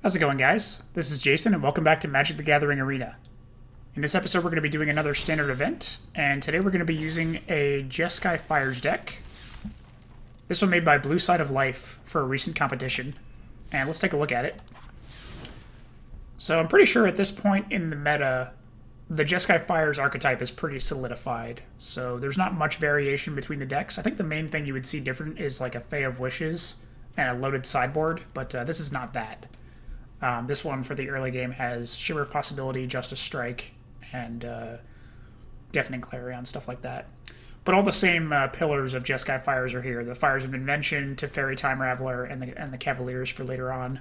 How's it going, guys? This is Jason, and welcome back to Magic the Gathering Arena. In this episode, we're going to be doing another standard event, and today we're going to be using a Jeskai Fires deck. This one made by Blue Side of Life for a recent competition, and let's take a look at it. So I'm pretty sure at this point in the meta, the Jeskai Fires archetype is pretty solidified, so there's not much variation between the decks. I think the main thing you would see different is like a Fae of Wishes and a loaded sideboard, but this is not that. This one for the early game has Shimmer of Possibility, Justice Strike, and Deafening Clarion, stuff like that. But all the same pillars of Jeskai Fires are here. The Fires of Invention, Teferi Time Raveler, and the Cavaliers for later on.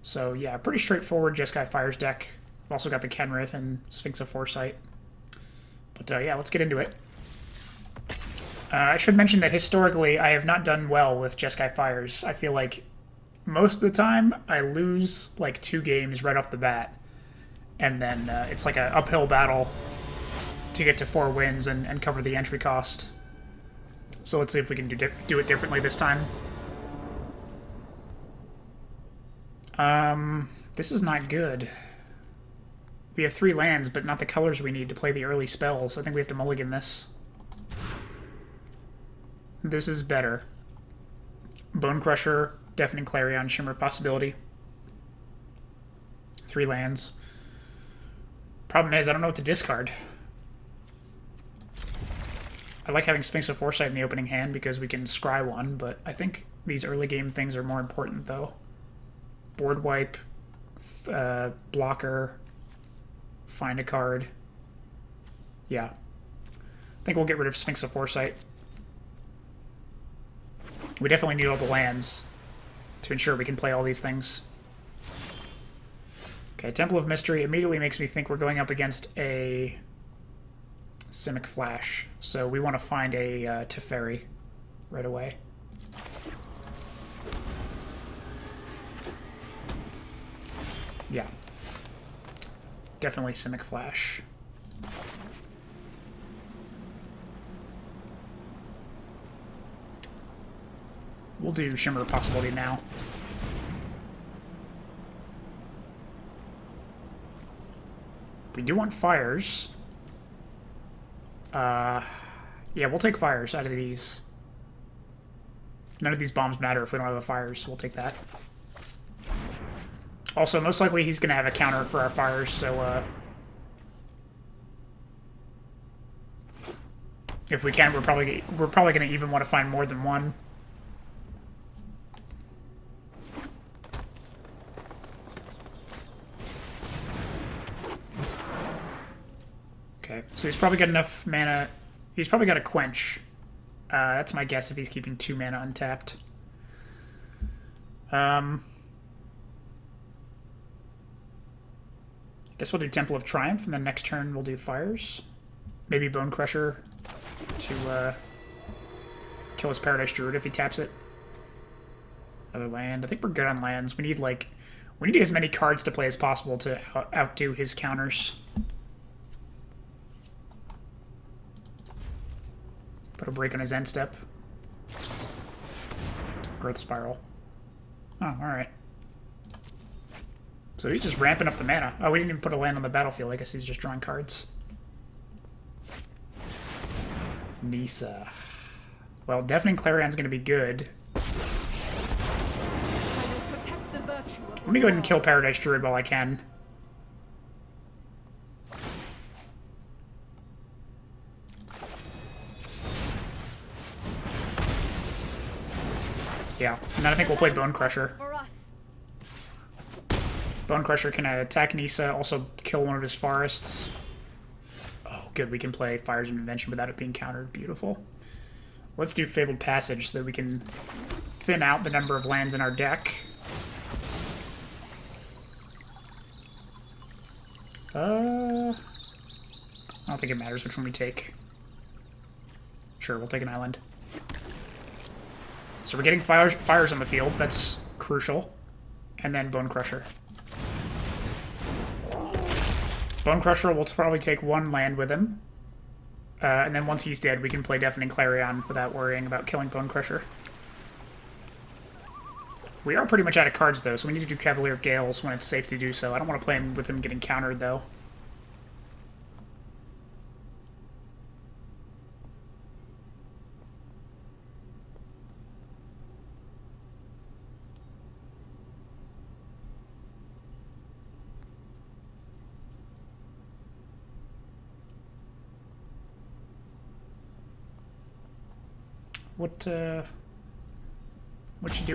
So yeah, pretty straightforward Jeskai Fires deck. We've also got the Kenrith and Sphinx of Foresight. But yeah, let's get into it. I should mention that historically I have not done well with Jeskai Fires. I feel like most of the time, I lose like 2 games right off the bat, and then it's like an uphill battle to get to 4 wins and cover the entry cost. So let's see if we can do it differently this time. This is not good. We have 3 lands, but not the colors we need to play the early spells. I think we have to mulligan this. This is better. Bonecrusher, Deafening Clarion, Shimmer of Possibility. 3 lands. Problem is, I don't know what to discard. I like having Sphinx of Foresight in the opening hand because we can scry one, but I think these early game things are more important, though. Board wipe, blocker, find a card. Yeah. I think we'll get rid of Sphinx of Foresight. We definitely need all the lands to ensure we can play all these things. Okay, Temple of Mystery immediately makes me think we're going up against a Simic Flash. So we want to find a Teferi right away. Yeah. Definitely Simic Flash. We'll do Shimmer of Possibility now. We do want fires. Yeah, we'll take fires out of these. None of these bombs matter if we don't have the fires, so we'll take that. Also, most likely he's going to have a counter for our fires, so if we can, we're probably going to even want to find more than one. Okay, so he's probably got enough mana. He's probably got a Quench. That's my guess if he's keeping 2 mana untapped. Guess we'll do Temple of Triumph, and then next turn we'll do Fires. Maybe Bonecrusher to kill his Paradise Druid if he taps it. Another land. I think we're good on lands. We need as many cards to play as possible to outdo his counters. Put a break on his end step. Growth Spiral. Oh, alright. So he's just ramping up the mana. Oh, we didn't even put a land on the battlefield. I guess he's just drawing cards. Nisa. Well, Deafening Clarion's going to be good. Let me go ahead and kill Paradise Druid while I can. Yeah, and then I think we'll play Bonecrusher. Bonecrusher can attack Nisa, also kill one of his forests. Oh, good, we can play Fires of Invention without it being countered. Beautiful. Let's do Fabled Passage so that we can thin out the number of lands in our deck. I don't think it matters which one we take. Sure, we'll take an island. So we're getting fires on the field. That's crucial. And then Bonecrusher. Bonecrusher will probably take 1 land with him. And then once he's dead, we can play Deafening Clarion without worrying about killing Bonecrusher. We are pretty much out of cards, though, so we need to do Cavalier of Gales when it's safe to do so. I don't want to play him with him getting countered, though.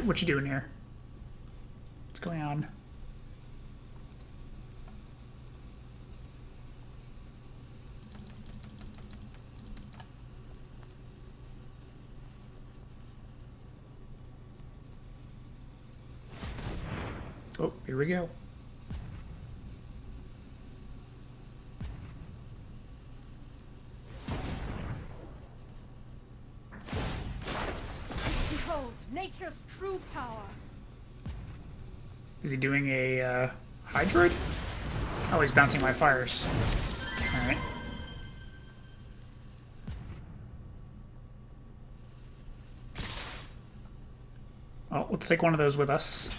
What you doing here? What's going on? Oh, here we go. Nature's true power. Is he doing a Hydroid? Oh, he's bouncing my fires. Alright. Well, let's take one of those with us.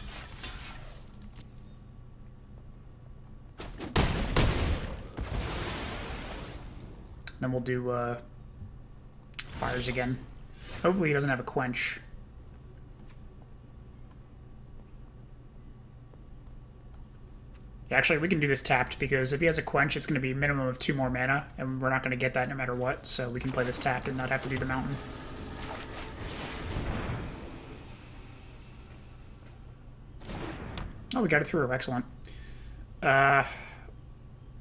Then we'll do fires again. Hopefully he doesn't have a quench. Yeah, actually, we can do this tapped, because if he has a quench, it's going to be a minimum of 2 more mana, and we're not going to get that no matter what, so we can play this tapped and not have to do the mountain. Oh, we got it through. Excellent. Let's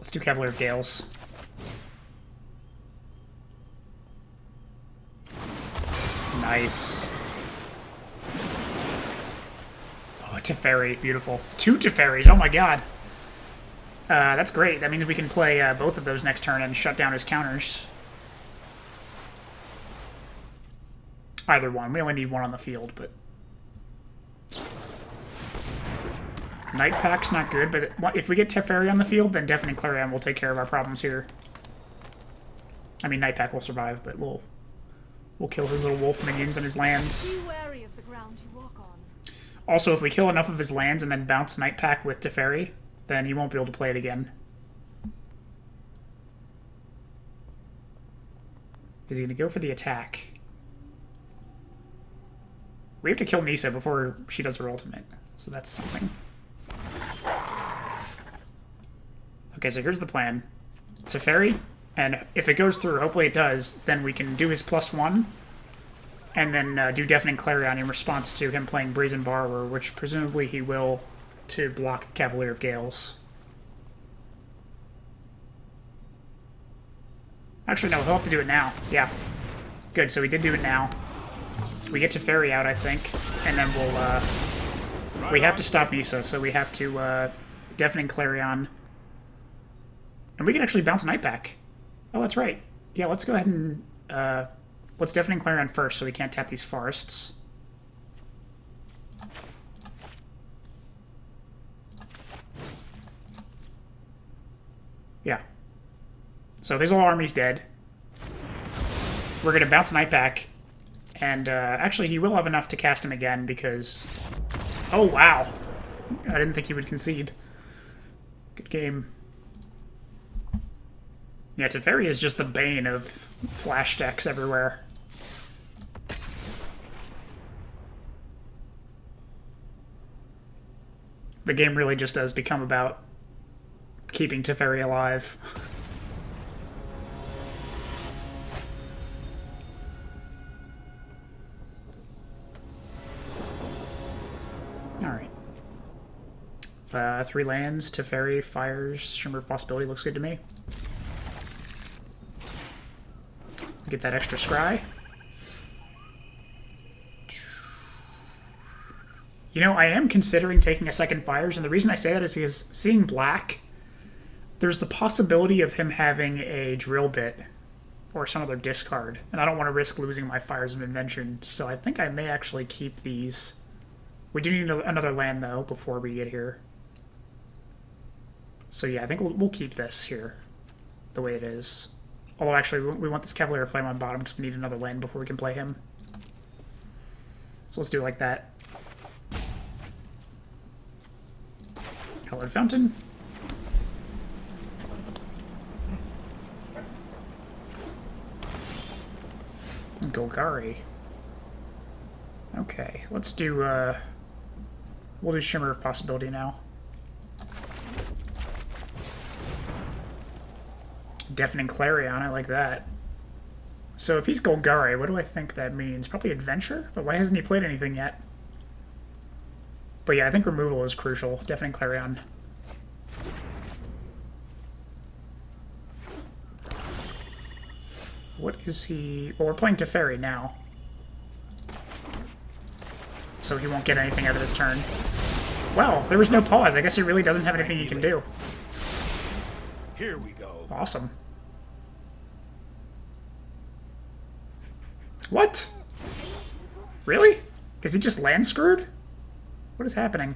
do Cavalier of Gales. Nice. Oh, Teferi. Beautiful. 2 Teferis. Oh my god. That's great. That means we can play both of those next turn and shut down his counters. Either one. We only need one on the field, but... Night Pack's not good, but if we get Teferi on the field, then Deafening Clarion will take care of our problems here. I mean, Night Pack will survive, but we'll kill his little wolf minions and his lands. Be wary of the ground you walk on. Also, if we kill enough of his lands and then bounce Night Pack with Teferi, then he won't be able to play it again. Is he going to go for the attack? We have to kill Nisa before she does her ultimate, so that's something. Okay, so here's the plan. Teferi, and if it goes through, hopefully it does, then we can do his +1, and then do Deafening Clarion in response to him playing Brazen Borrower, which presumably he will, to block Cavalier of Gales. Actually, no, he'll have to do it now. Yeah. Good, so we did do it now. We get Teferi out, I think, and then we'll, we have to stop Nisa, so we have to, Deafening Clarion. And we can actually bounce Night Pack. Oh, that's right. Yeah, let's go ahead and, let's Deafening Clarion first, so we can't tap these forests. Yeah. So his whole army's dead. We're going to bounce Night Pack. And actually, he will have enough to cast him again because... Oh, wow. I didn't think he would concede. Good game. Yeah, Teferi is just the bane of flash decks everywhere. The game really just does become about keeping Teferi alive. Alright. 3 lands, Teferi, Fires, Shimmer of Possibility looks good to me. Get that extra scry. You know, I am considering taking a second Fires, and the reason I say that is because seeing black, there's the possibility of him having a drill bit or some other discard, and I don't want to risk losing my Fires of Invention, so I think I may actually keep these. We do need another land, though, before we get here. So yeah, I think we'll keep this here, the way it is. Although, actually, we want this Cavalier of Flame on bottom because we need another land before we can play him. So let's do it like that. Hallowed Fountain. Golgari. Okay, let's do, we'll do Shimmer of Possibility now. Deafening Clarion, I like that. So if he's Golgari, what do I think that means? Probably Adventure? But why hasn't he played anything yet? But yeah, I think removal is crucial. Deafening Clarion. What is he... Well, we're playing Teferi now. So he won't get anything out of this turn. Wow, there was no pause. I guess he really doesn't have anything he can do. Here we go. Awesome. What? Really? Is he just land screwed? What is happening?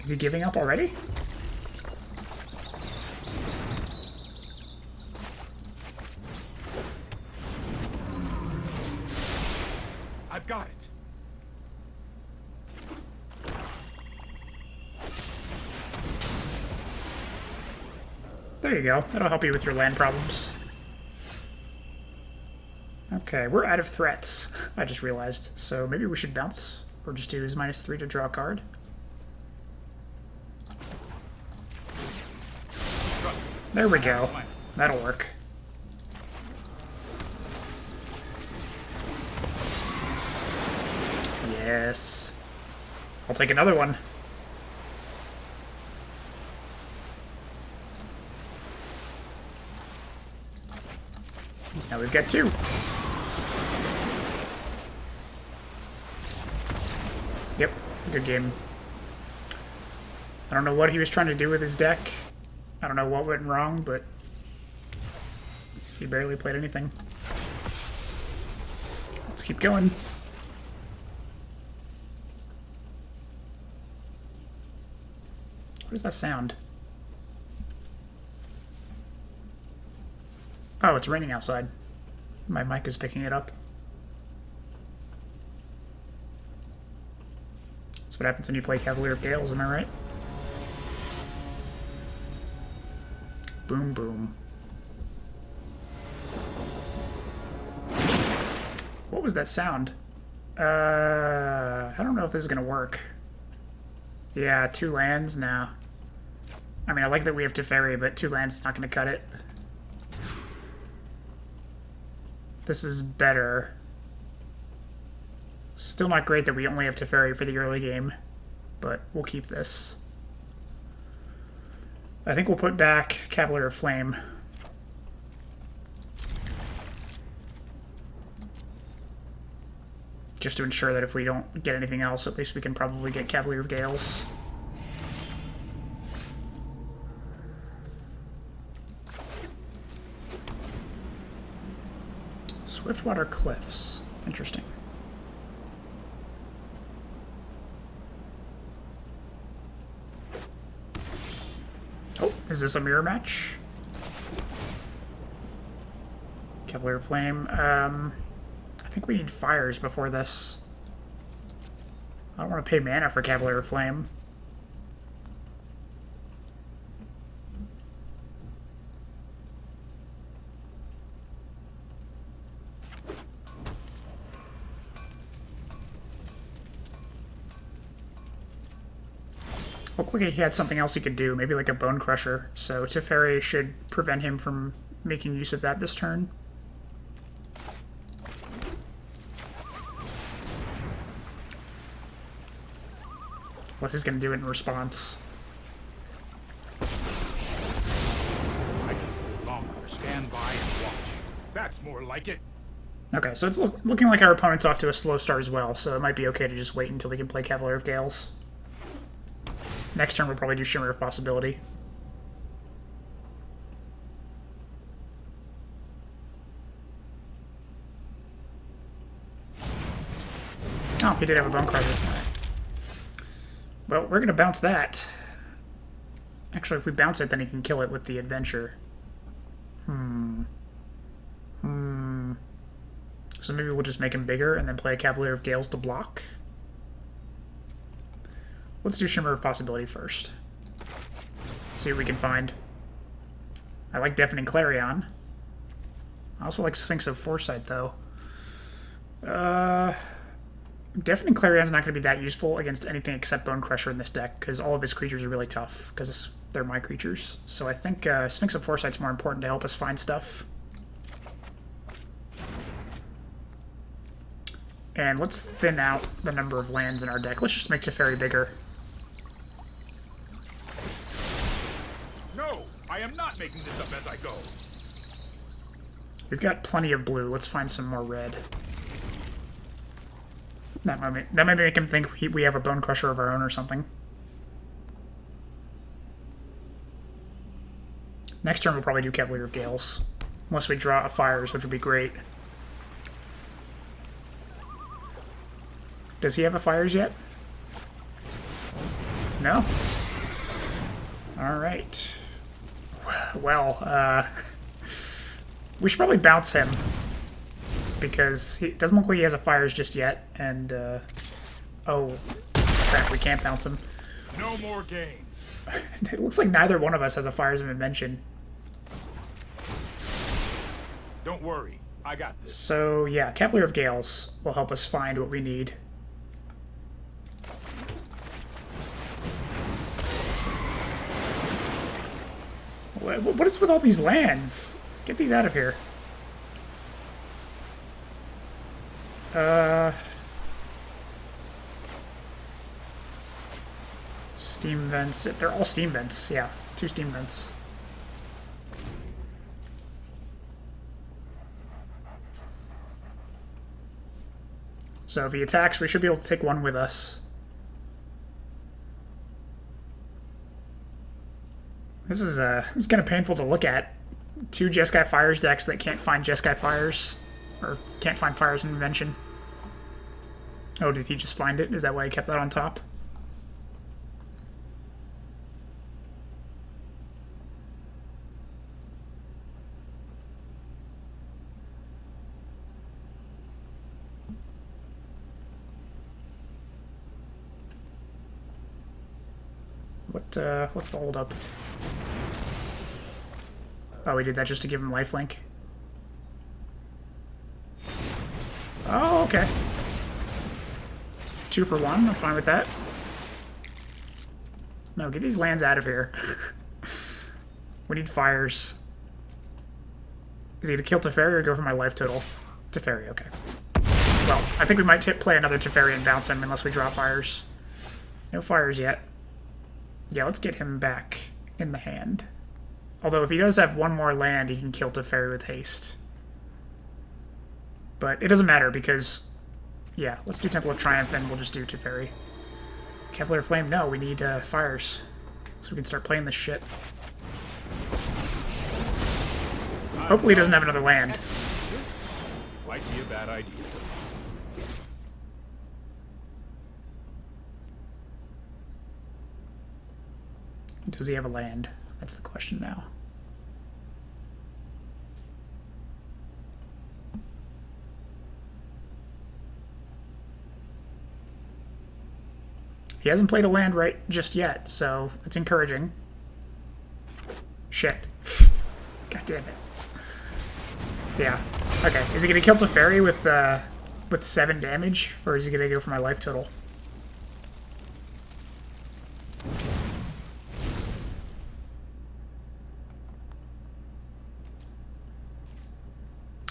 Is he giving up already? I've got it. There you go. That'll help you with your land problems. Okay, we're out of threats, I just realized. So maybe we should bounce, or just use -3 to draw a card. There we go. That'll work. Yes. I'll take another one. Now we've got 2. Yep, good game. I don't know what he was trying to do with his deck. I don't know what went wrong, but he barely played anything. Let's keep going. What is that sound? Oh, it's raining outside. My mic is picking it up. That's what happens when you play Cavalier of Gales, am I right? Boom, boom. What was that sound? I don't know if this is gonna work. Yeah, 2 lands? No. I mean, I like that we have Teferi, but 2 lands is not gonna cut it. This is better. Still not great that we only have Teferi for the early game, but we'll keep this. I think we'll put back Cavalier of Flame. Just to ensure that if we don't get anything else, at least we can probably get Cavalier of Gales. Swiftwater Cliffs. Interesting. Oh, is this a mirror match? Cavalier of Flame. I think we need fires before this. I don't want to pay mana for Cavalier of Flame. Looked like he had something else he could do, maybe like a Bonecrusher. So Teferi should prevent him from making use of that this turn. What's he going to do in response? I can no longer stand by and watch. That's more like it. Okay, so it's looking like our opponent's off to a slow start as well, so it might be okay to just wait until we can play Cavalier of Gales. Next turn we'll probably do Shimmer of Possibility. Oh, he did have a Bonecrusher. Right. Well, we're going to bounce that. Actually, if we bounce it, then he can kill it with the Adventure. So maybe we'll just make him bigger and then play a Cavalier of Gales to block. Let's do Shimmer of Possibility first. See what we can find. I like Deafening Clarion. I also like Sphinx of Foresight, though. Deafening Clarion's not going to be that useful against anything except Bonecrusher in this deck, because all of his creatures are really tough, because they're my creatures. So I think Sphinx of Foresight's more important to help us find stuff. And let's thin out the number of lands in our deck. Let's just make Teferi bigger. No, I am not making this up as I go. We've got plenty of blue. Let's find some more red. That might make him think we have a Bonecrusher of our own or something. Next turn we'll probably do Cavalier of Gales. Unless we draw a Fires, which would be great. Does he have a Fires yet? No? Alright. Well, we should probably bounce him. Because he doesn't look like he has a Fires just yet, and, oh, crap, we can't bounce him. No more games. It looks like neither one of us has a Fires of Invention. Don't worry, I got this. So, yeah, Cavalier of Gales will help us find what we need. What is with all these lands? Get these out of here. Steam vents. They're all steam vents. Yeah, 2 steam vents. So if he attacks, we should be able to take 1 with us. This is kind of painful to look at. 2 Jeskai Fires decks that can't find Jeskai Fires. Or can't find Fires of Invention. Oh, did he just find it? Is that why he kept that on top? What's the holdup? Oh, we did that just to give him lifelink. Oh, okay. 2 for 1, I'm fine with that. No, get these lands out of here. We need Fires. Is he to kill Teferi or go for my life total? Teferi, okay. Well, I think we might play another Teferi and bounce him unless we draw Fires. No Fires yet. Yeah, let's get him back in the hand. Although if he does have 1 more land, he can kill Teferi with haste. But it doesn't matter because, yeah, let's do Temple of Triumph and we'll just do Teferi. Cavalier of Flame, no, we need Fires. So we can start playing this shit. Hopefully he doesn't have another land. Might be a bad idea. Does he have a land? That's the question now. He hasn't played a land right just yet, so it's encouraging. Shit. God damn it. Yeah. Okay. Is he gonna kill Teferi with 7 damage, or is he gonna go for my life total?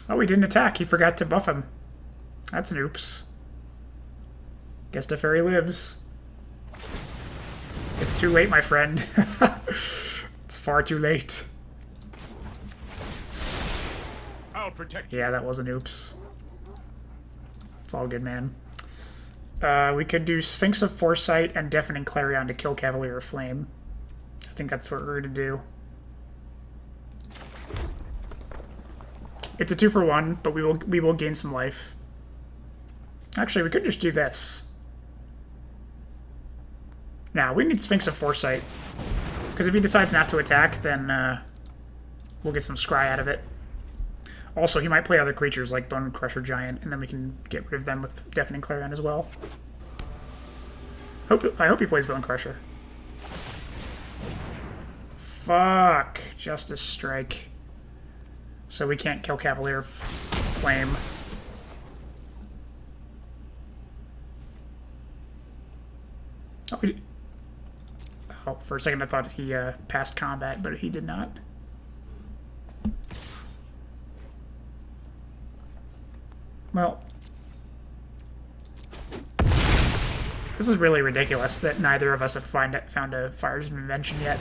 Oh, he didn't attack. He forgot to buff him. That's an oops. Guess Teferi lives. It's too late, my friend. It's far too late. I'll protect you. Yeah, that was an oops. It's all good, man. We could do Sphinx of Foresight and Deafening Clarion to kill Cavalier of Flame. I think that's what we're going to do. It's a 2 for 1, but we will gain some life. Actually, we could just do this. Now, we need Sphinx of Foresight. Because if he decides not to attack, then we'll get some scry out of it. Also, he might play other creatures like Bonecrusher Giant, and then we can get rid of them with Deafening Clarion as well. I hope he plays Bonecrusher. Fuck. Justice Strike. So we can't kill Cavalier of Flame. Oh, for a second I thought he passed combat, but he did not. Well, this is really ridiculous that neither of us have found a Fires of Invention yet.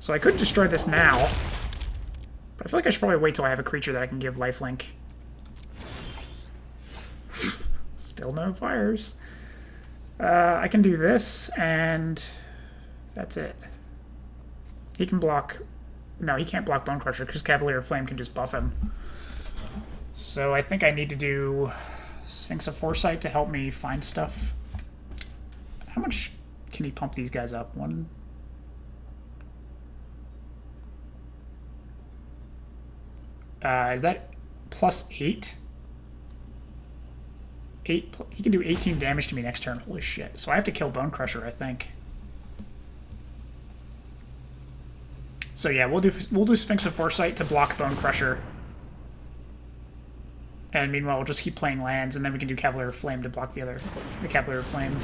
So I could destroy this now, but I feel like I should probably wait till I have a creature that I can give lifelink. Still no fires. I can do this, and that's it. He can block... No, he can't block Bonecrusher, because Cavalier of Flame can just buff him. So I think I need to do Sphinx of Foresight to help me find stuff. How much can he pump these guys up? One... is that plus 8? He can do 18 damage to me next turn. Holy shit. So I have to kill Bonecrusher, I think. So yeah, we'll do Sphinx of Foresight to block Bonecrusher. And meanwhile, we'll just keep playing lands, and then we can do Cavalier of Flame to block the Cavalier of Flame.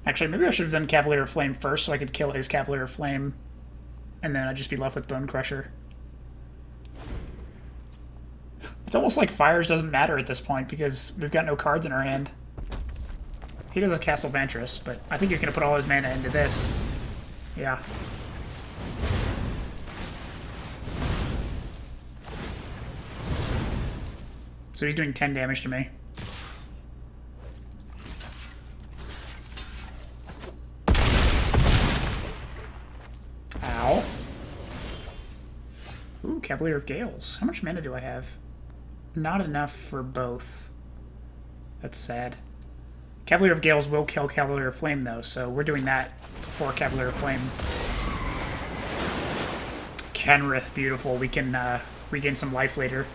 Actually, maybe I should have done Cavalier of Flame first so I could kill his Cavalier of Flame, and then I'd just be left with Bonecrusher. It's almost like Fires doesn't matter at this point because we've got no cards in our hand. He does a Castle Vantress, but I think he's going to put all his mana into this. Yeah. So he's doing 10 damage to me. Ow. Ooh, Cavalier of Gales. How much mana do I have? Not enough for both. That's sad. Cavalier of Gales will kill Cavalier of Flame, though, so we're doing that before Cavalier of Flame. Kenrith, beautiful. We can regain some life later.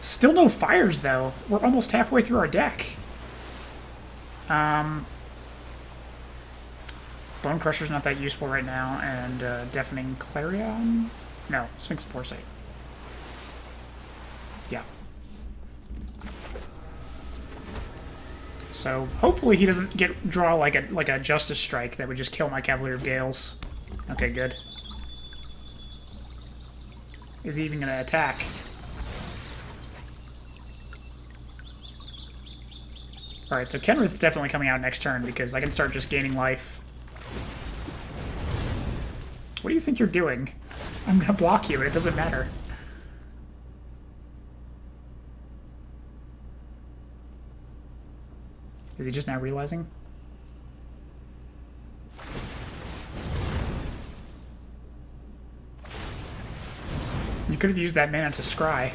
Still no fires, though. We're almost halfway through our deck. Bonecrusher's not that useful right now, and Deafening Clarion? No, Sphinx of Foresight. Yeah. So hopefully he doesn't draw like a Justice Strike that would just kill my Cavalier of Gales. Okay, good. Is he even going to attack? Alright, so Kenrith's definitely coming out next turn because I can start just gaining life. What do you think you're doing? I'm going to block you and it doesn't matter. Is he just now realizing? You could have used that mana to scry.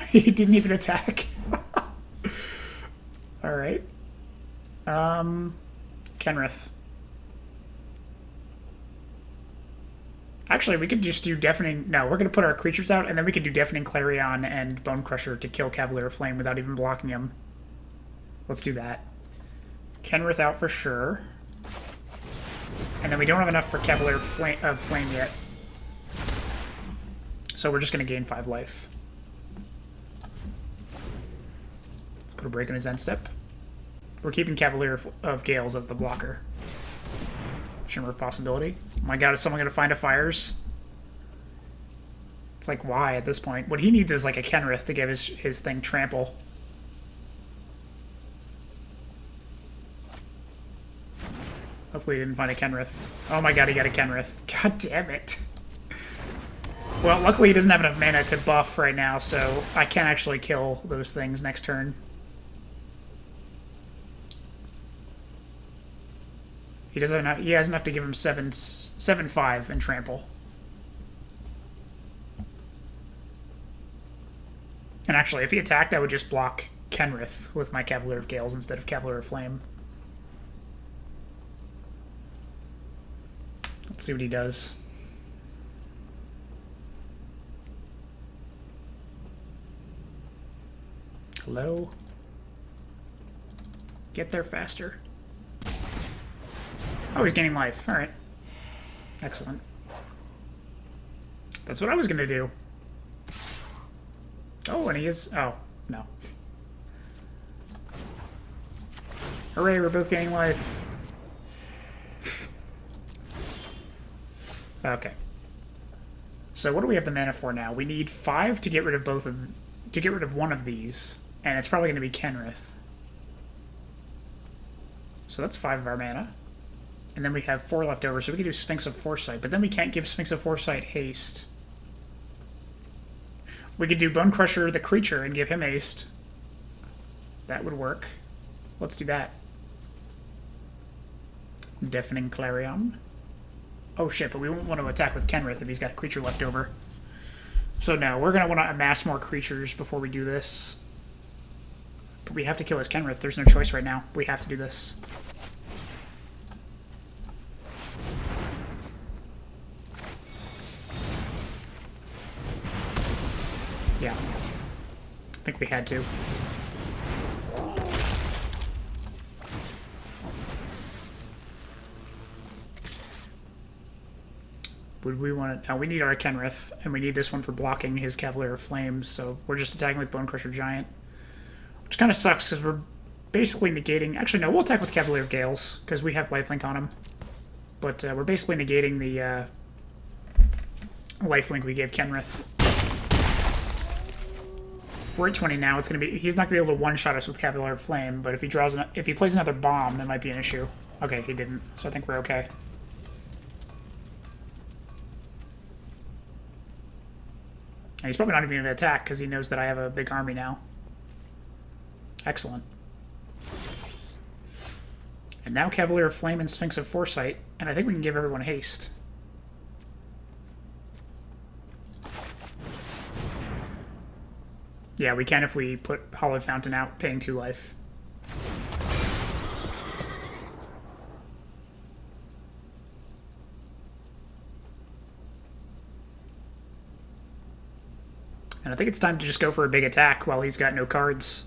He didn't even attack. Alright. Kenrith. Actually, we could just do Deafening... No, we're going to put our creatures out, and then we could do Deafening Clarion and Bonecrusher to kill Cavalier of Flame without even blocking him. Let's do that. Kenrith out for sure. And then we don't have enough for Cavalier of Flame yet. So we're just going to gain 5 life. Put a break on his end step. We're keeping Cavalier of Gales as the blocker. Shimmer of Possibility. Oh my god, is someone going to find a Fires? It's like, why at this point? What he needs is like a Kenrith to give his thing trample. Hopefully he didn't find a Kenrith. Oh my god, he got a Kenrith. God damn it. Well, luckily he doesn't have enough mana to buff right now, so I can actually kill those things next turn. He doesn't have, he has enough to give him 7/5 and trample. And actually, if he attacked, I would just block Kenrith with my Cavalier of Gales instead of Cavalier of Flame. Let's see what he does. Hello? Get there faster. Oh, he's gaining life. Alright. Excellent. That's what I was going to do. Oh, and he is... Oh, no. Hooray, we're both gaining life. Okay. So what do we have the mana for now? We need 5 to get rid of both of... To get rid of one of these. And it's probably going to be Kenrith. So that's 5 of our mana. And then we have 4 left over, so we can do Sphinx of Foresight. But then we can't give Sphinx of Foresight haste. We could do Bonecrusher the creature and give him haste. That would work. Let's do that. Deafening Clarion. Oh shit, but we won't want to attack with Kenrith if he's got a creature left over. So no, we're going to want to amass more creatures before we do this. But we have to kill his Kenrith. There's no choice right now. We have to do this. Yeah. I think we had to. Would we want to... No, we need our Kenrith, and we need this one for blocking his Cavalier of Flame, so we're just attacking with Bonecrusher Giant. Which kind of sucks, because we're basically negating... Actually, no, we'll attack with Cavalier of Gales, because we have lifelink on him. But we're basically negating the lifelink we gave Kenrith. We're at 20 now. It's gonna be... He's not going to be able to one-shot us with Cavalier of Flame, but if he draws... If he plays another bomb, it might be an issue. Okay, he didn't, so I think we're okay. And he's probably not even going to attack because he knows that I have a big army now. Excellent. And now Cavalier of Flame and Sphinx of Foresight, and I think we can give everyone haste. Yeah, we can if we put Hallowed Fountain out, paying 2 life. And I think it's time to just go for a big attack while he's got no cards.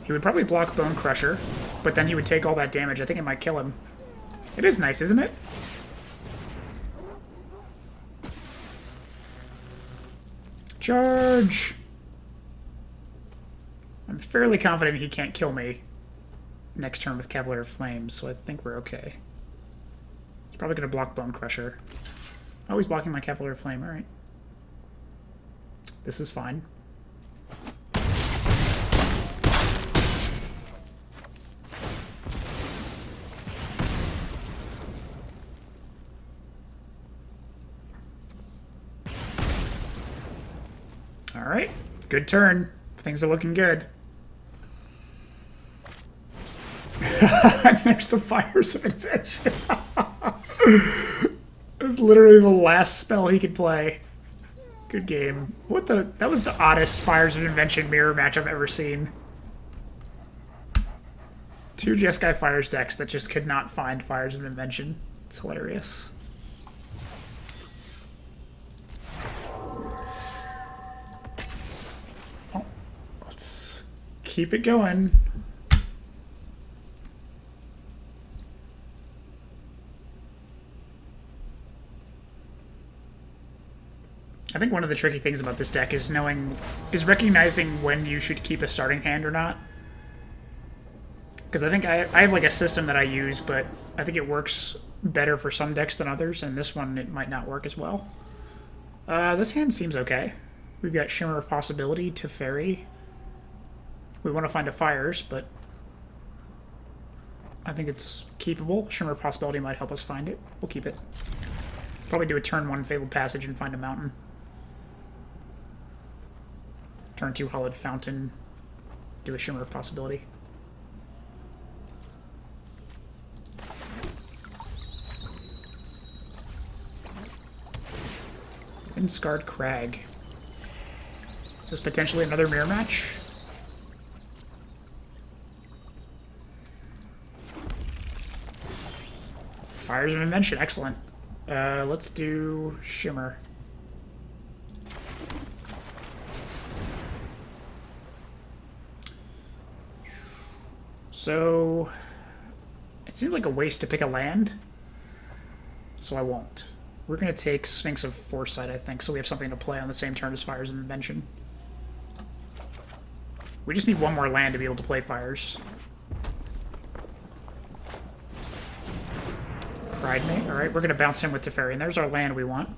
He would probably block Bonecrusher, but then he would take all that damage. I think it might kill him. It is nice, isn't it? Charge! I'm fairly confident he can't kill me next turn with Cavalier of Flame, so I think we're okay. He's probably going to block Bonecrusher. Oh, he's blocking my Cavalier of Flame, alright. This is fine. Alright, good turn. Things are looking good. There's the Fires of Invention. It was literally the last spell he could play. Good game. What the... That was the oddest Fires of Invention mirror match I've ever seen. 2 Jeskai Fires decks that just could not find Fires of Invention. It's hilarious. Oh, let's keep it going. I think one of the tricky things about this deck is recognizing when you should keep a starting hand or not. Because I think I have like a system that I use, but I think it works better for some decks than others, and this one it might not work as well. This hand seems okay. We've got Shimmer of Possibility, Teferi. We want to find a Fires, but I think it's keepable. Shimmer of Possibility might help us find it. We'll keep it. Probably do a turn 1 Fabled Passage and find a mountain. Turn 2 Hallowed Fountain. Do a Shimmer of Possibility. Scarred Crag. Is this potentially another mirror match? Fires of Invention, excellent. Let's do Shimmer. So, it seems like a waste to pick a land, so I won't. We're going to take Sphinx of Foresight, I think, so we have something to play on the same turn as Fires of Invention. We just need one more land to be able to play Fires. Pride Mate. Alright, we're going to bounce him with Teferi, and there's our land we want.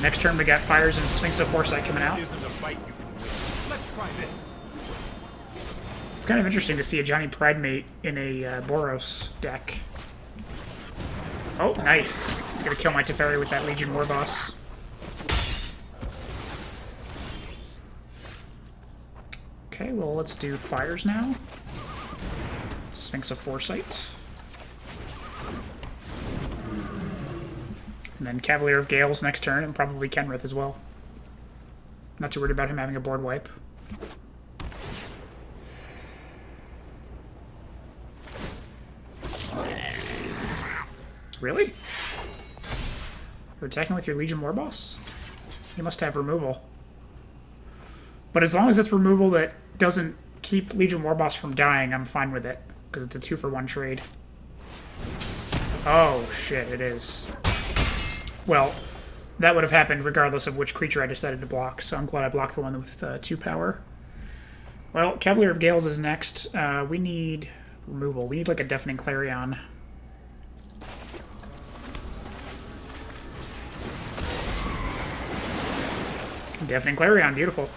Next turn we got Fires and Sphinx of Foresight coming out. This isn't a fight you can win. Let's try this. It's kind of interesting to see a Johnny Pride Mate in a Boros deck. Oh, nice. He's going to kill my Teferi with that Legion War Boss. Okay, well, let's do Fires now. Sphinx of Foresight. And then Cavalier of Gales next turn, and probably Kenrith as well. Not too worried about him having a board wipe. Really? You're attacking with your Legion War Boss? You must have removal. But as long as it's removal that doesn't keep Legion War Boss from dying, I'm fine with it. Because it's a 2-for-1 trade. Oh, shit, it is. Well, that would have happened regardless of which creature I decided to block, so I'm glad I blocked the one with 2 power. Well, Cavalier of Gales is next. We need removal. We need like a Deafening Clarion. Deafening Clarion, beautiful.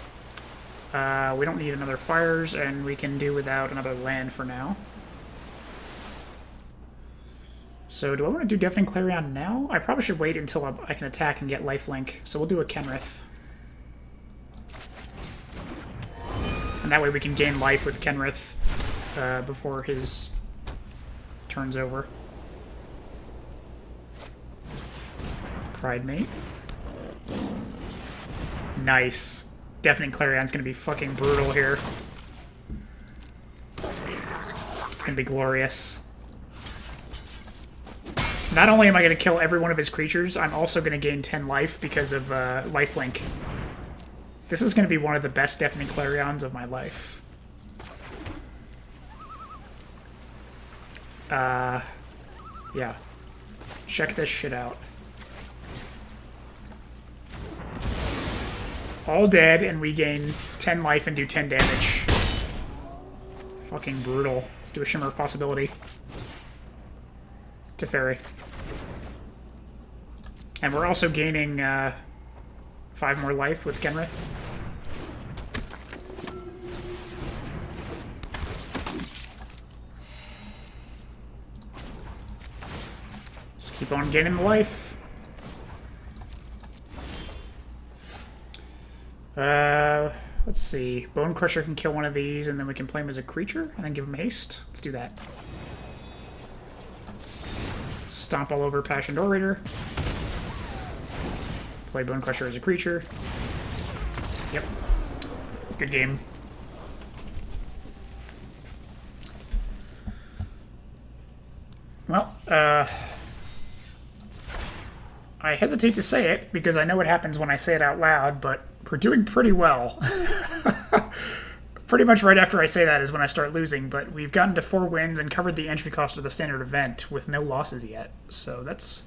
We don't need another Fires, and we can do without another land for now. So do I want to do Deafening Clarion now? I probably should wait until I can attack and get lifelink. So we'll do a Kenrith. And that way we can gain life with Kenrith before his turn's over. Pride Mate. Nice. Deafening Clarion's gonna be fucking brutal here. It's gonna be glorious. Not only am I gonna kill every one of his creatures, I'm also gonna gain 10 life because of lifelink. This is gonna be one of the best Deafening Clarions of my life. Yeah. Check this shit out. All dead, and we gain 10 life and do 10 damage. Fucking brutal. Let's do a Shimmer of Possibility. Teferi. And we're also gaining 5 more life with Kenrith. Just keep on gaining the life. Let's see. Bonecrusher can kill one of these, and then we can play him as a creature, and then give him haste. Let's do that. Stomp all over Passionate Orator. Play Bonecrusher as a creature. Yep. Good game. Well, I hesitate to say it, because I know what happens when I say it out loud, but we're doing pretty well. Pretty much right after I say that is when I start losing, but we've gotten to 4 wins and covered the entry cost of the standard event with no losses yet. So that's...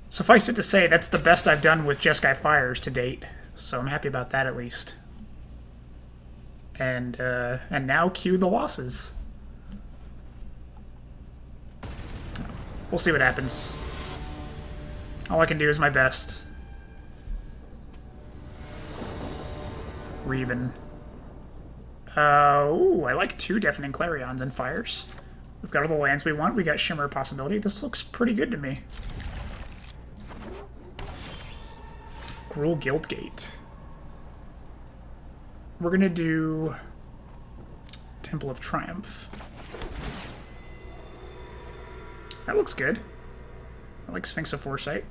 Suffice it to say, that's the best I've done with Jeskai Fires to date. So I'm happy about that at least. And now cue the losses. We'll see what happens. All I can do is my best. Reven. Ooh, I like 2 Deafening Clarions and Fires. We've got all the lands we want. We got Shimmer of Possibility. This looks pretty good to me. Gruul Guildgate. We're gonna do Temple of Triumph. That looks good. I like Sphinx of Foresight.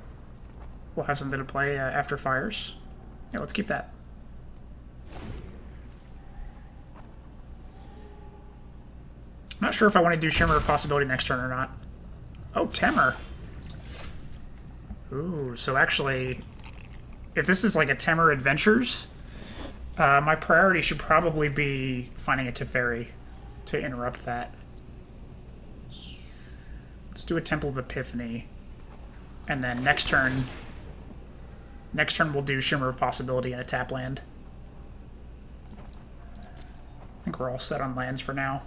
We'll have something to play after Fires. Yeah, let's keep that. I'm not sure if I want to do Shimmer of Possibility next turn or not. Oh, Temur. Ooh, so actually, if this is like a Temur Adventures, my priority should probably be finding a Teferi to interrupt that. Let's do a Temple of Epiphany. And then next turn we'll do Shimmer of Possibility and a tap land. I think we're all set on lands for now.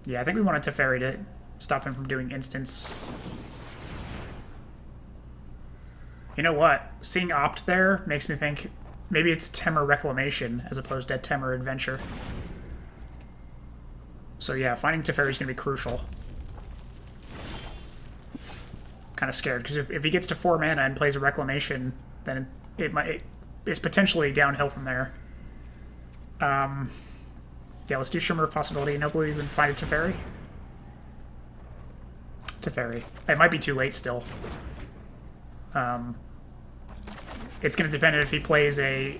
Yeah, I think we want a Teferi to stop him from doing instants. You know what? Seeing Opt there makes me think maybe it's Temur Reclamation as opposed to Temur Adventure. So yeah, finding Teferi is going to be crucial. Kind of scared because if he gets to 4 mana and plays a Reclamation, then it's potentially downhill from there. Yeah, let's do Shimmer of Possibility and hopefully we can find a Teferi. Teferi. It might be too late still. It's going to depend if he plays a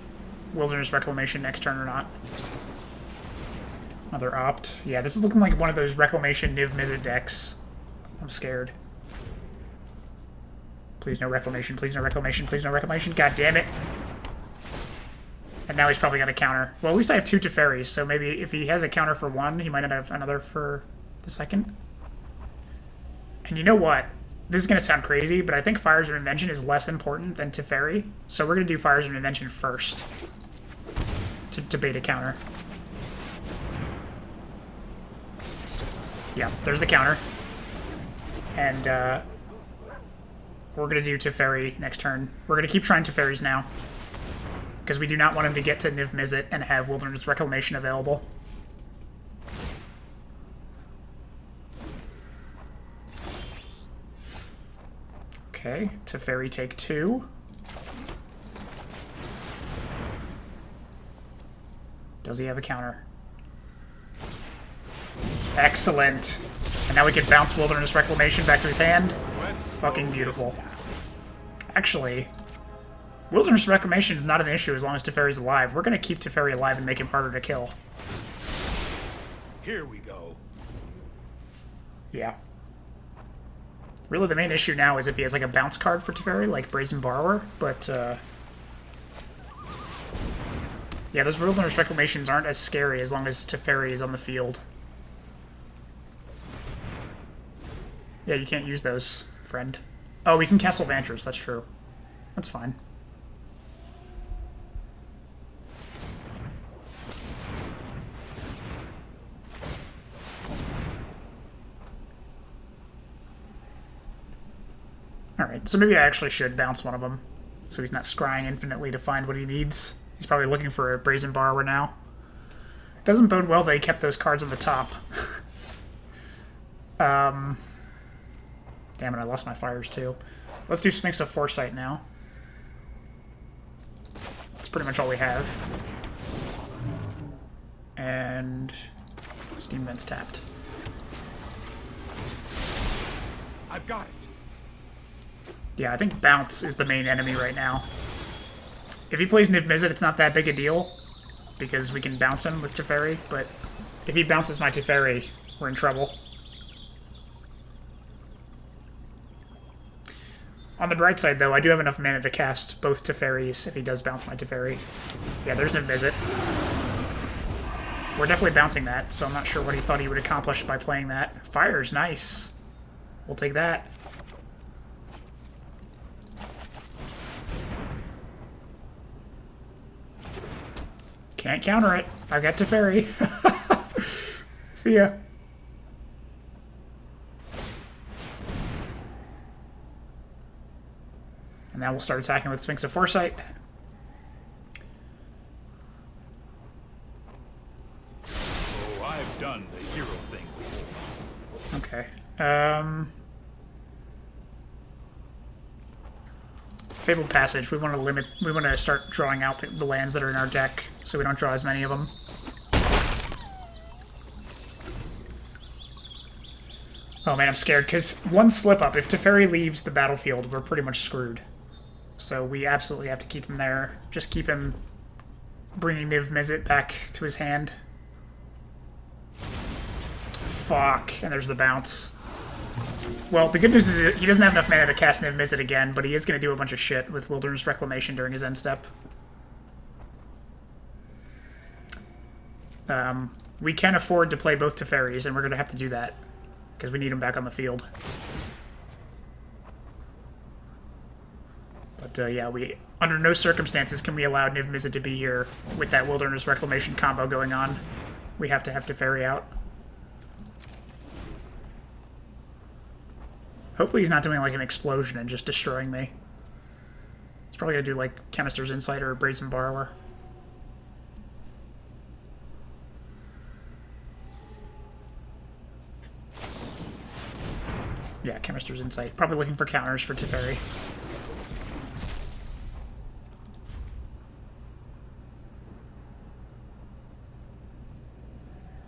Wilderness Reclamation next turn or not. Another Opt. Yeah, this is looking like one of those Reclamation Niv Mizzet decks. I'm scared. Please no Reclamation, please no Reclamation, please no Reclamation. God damn it. And now he's probably got a counter. Well, at least I have 2 Teferis, so maybe if he has a counter for 1, he might not have another for the second. And you know what? This is going to sound crazy, but I think Fires of Invention is less important than Teferi. So we're going to do Fires of Invention first to bait a counter. Yeah, there's the counter. And we're going to do Teferi next turn. We're going to keep trying Teferis now, because we do not want him to get to Niv Mizzet and have Wilderness Reclamation available. Okay, Teferi take 2. Does he have a counter? Excellent. And now we can bounce Wilderness Reclamation back to his hand. Fucking beautiful. Actually, Wilderness Reclamation is not an issue as long as Teferi's alive. We're going to keep Teferi alive and make him harder to kill. Here we go. Yeah. Really, the main issue now is if he has like a bounce card for Teferi, like Brazen Borrower, but yeah, those Wilderness Reclamations aren't as scary as long as Teferi is on the field. Yeah, you can't use those, friend. Oh, we can Castle Vantress, that's true. That's fine. Alright, so maybe I actually should bounce one of them, so he's not scrying infinitely to find what he needs. He's probably looking for a Brazen Borrower now. Doesn't bode well that he kept those cards on the top. Damn it, I lost my Fires too. Let's do Sphinx of Foresight now. That's pretty much all we have. And Steam Vent's tapped. I've got it. Yeah, I think Bounce is the main enemy right now. If he plays Niv Mizzet, it's not that big a deal, because we can bounce him with Teferi, but if he bounces my Teferi, we're in trouble. On the bright side, though, I do have enough mana to cast both Teferis if he does bounce my Teferi. Yeah, there's Niv Mizzet. We're definitely bouncing that, so I'm not sure what he thought he would accomplish by playing that. Fire's nice. We'll take that. Can't counter it. I've got Teferi. See ya. And now we'll start attacking with Sphinx of Foresight. Oh, I've done the hero thing before. Okay. Fabled Passage. We want to limit. We want to start drawing out the lands that are in our deck, so we don't draw as many of them. Oh man, I'm scared because one slip up. If Teferi leaves the battlefield, we're pretty much screwed. So we absolutely have to keep him there. Just keep him bringing Niv Mizzet back to his hand. Fuck, and there's the bounce. Well, the good news is he doesn't have enough mana to cast Niv Mizzet again, but he is going to do a bunch of shit with Wilderness Reclamation during his end step. We can afford to play both Teferis, and we're going to have to do that, because we need him back on the field. But yeah, under no circumstances can we allow Niv Mizzet to be here with that Wilderness Reclamation combo going on. We have to have Teferi out. Hopefully he's not doing like an explosion and just destroying me. He's probably going to do like Chemist's Insight or Brazen Borrower. Yeah, Chemist's Insight. Probably looking for counters for Teferi.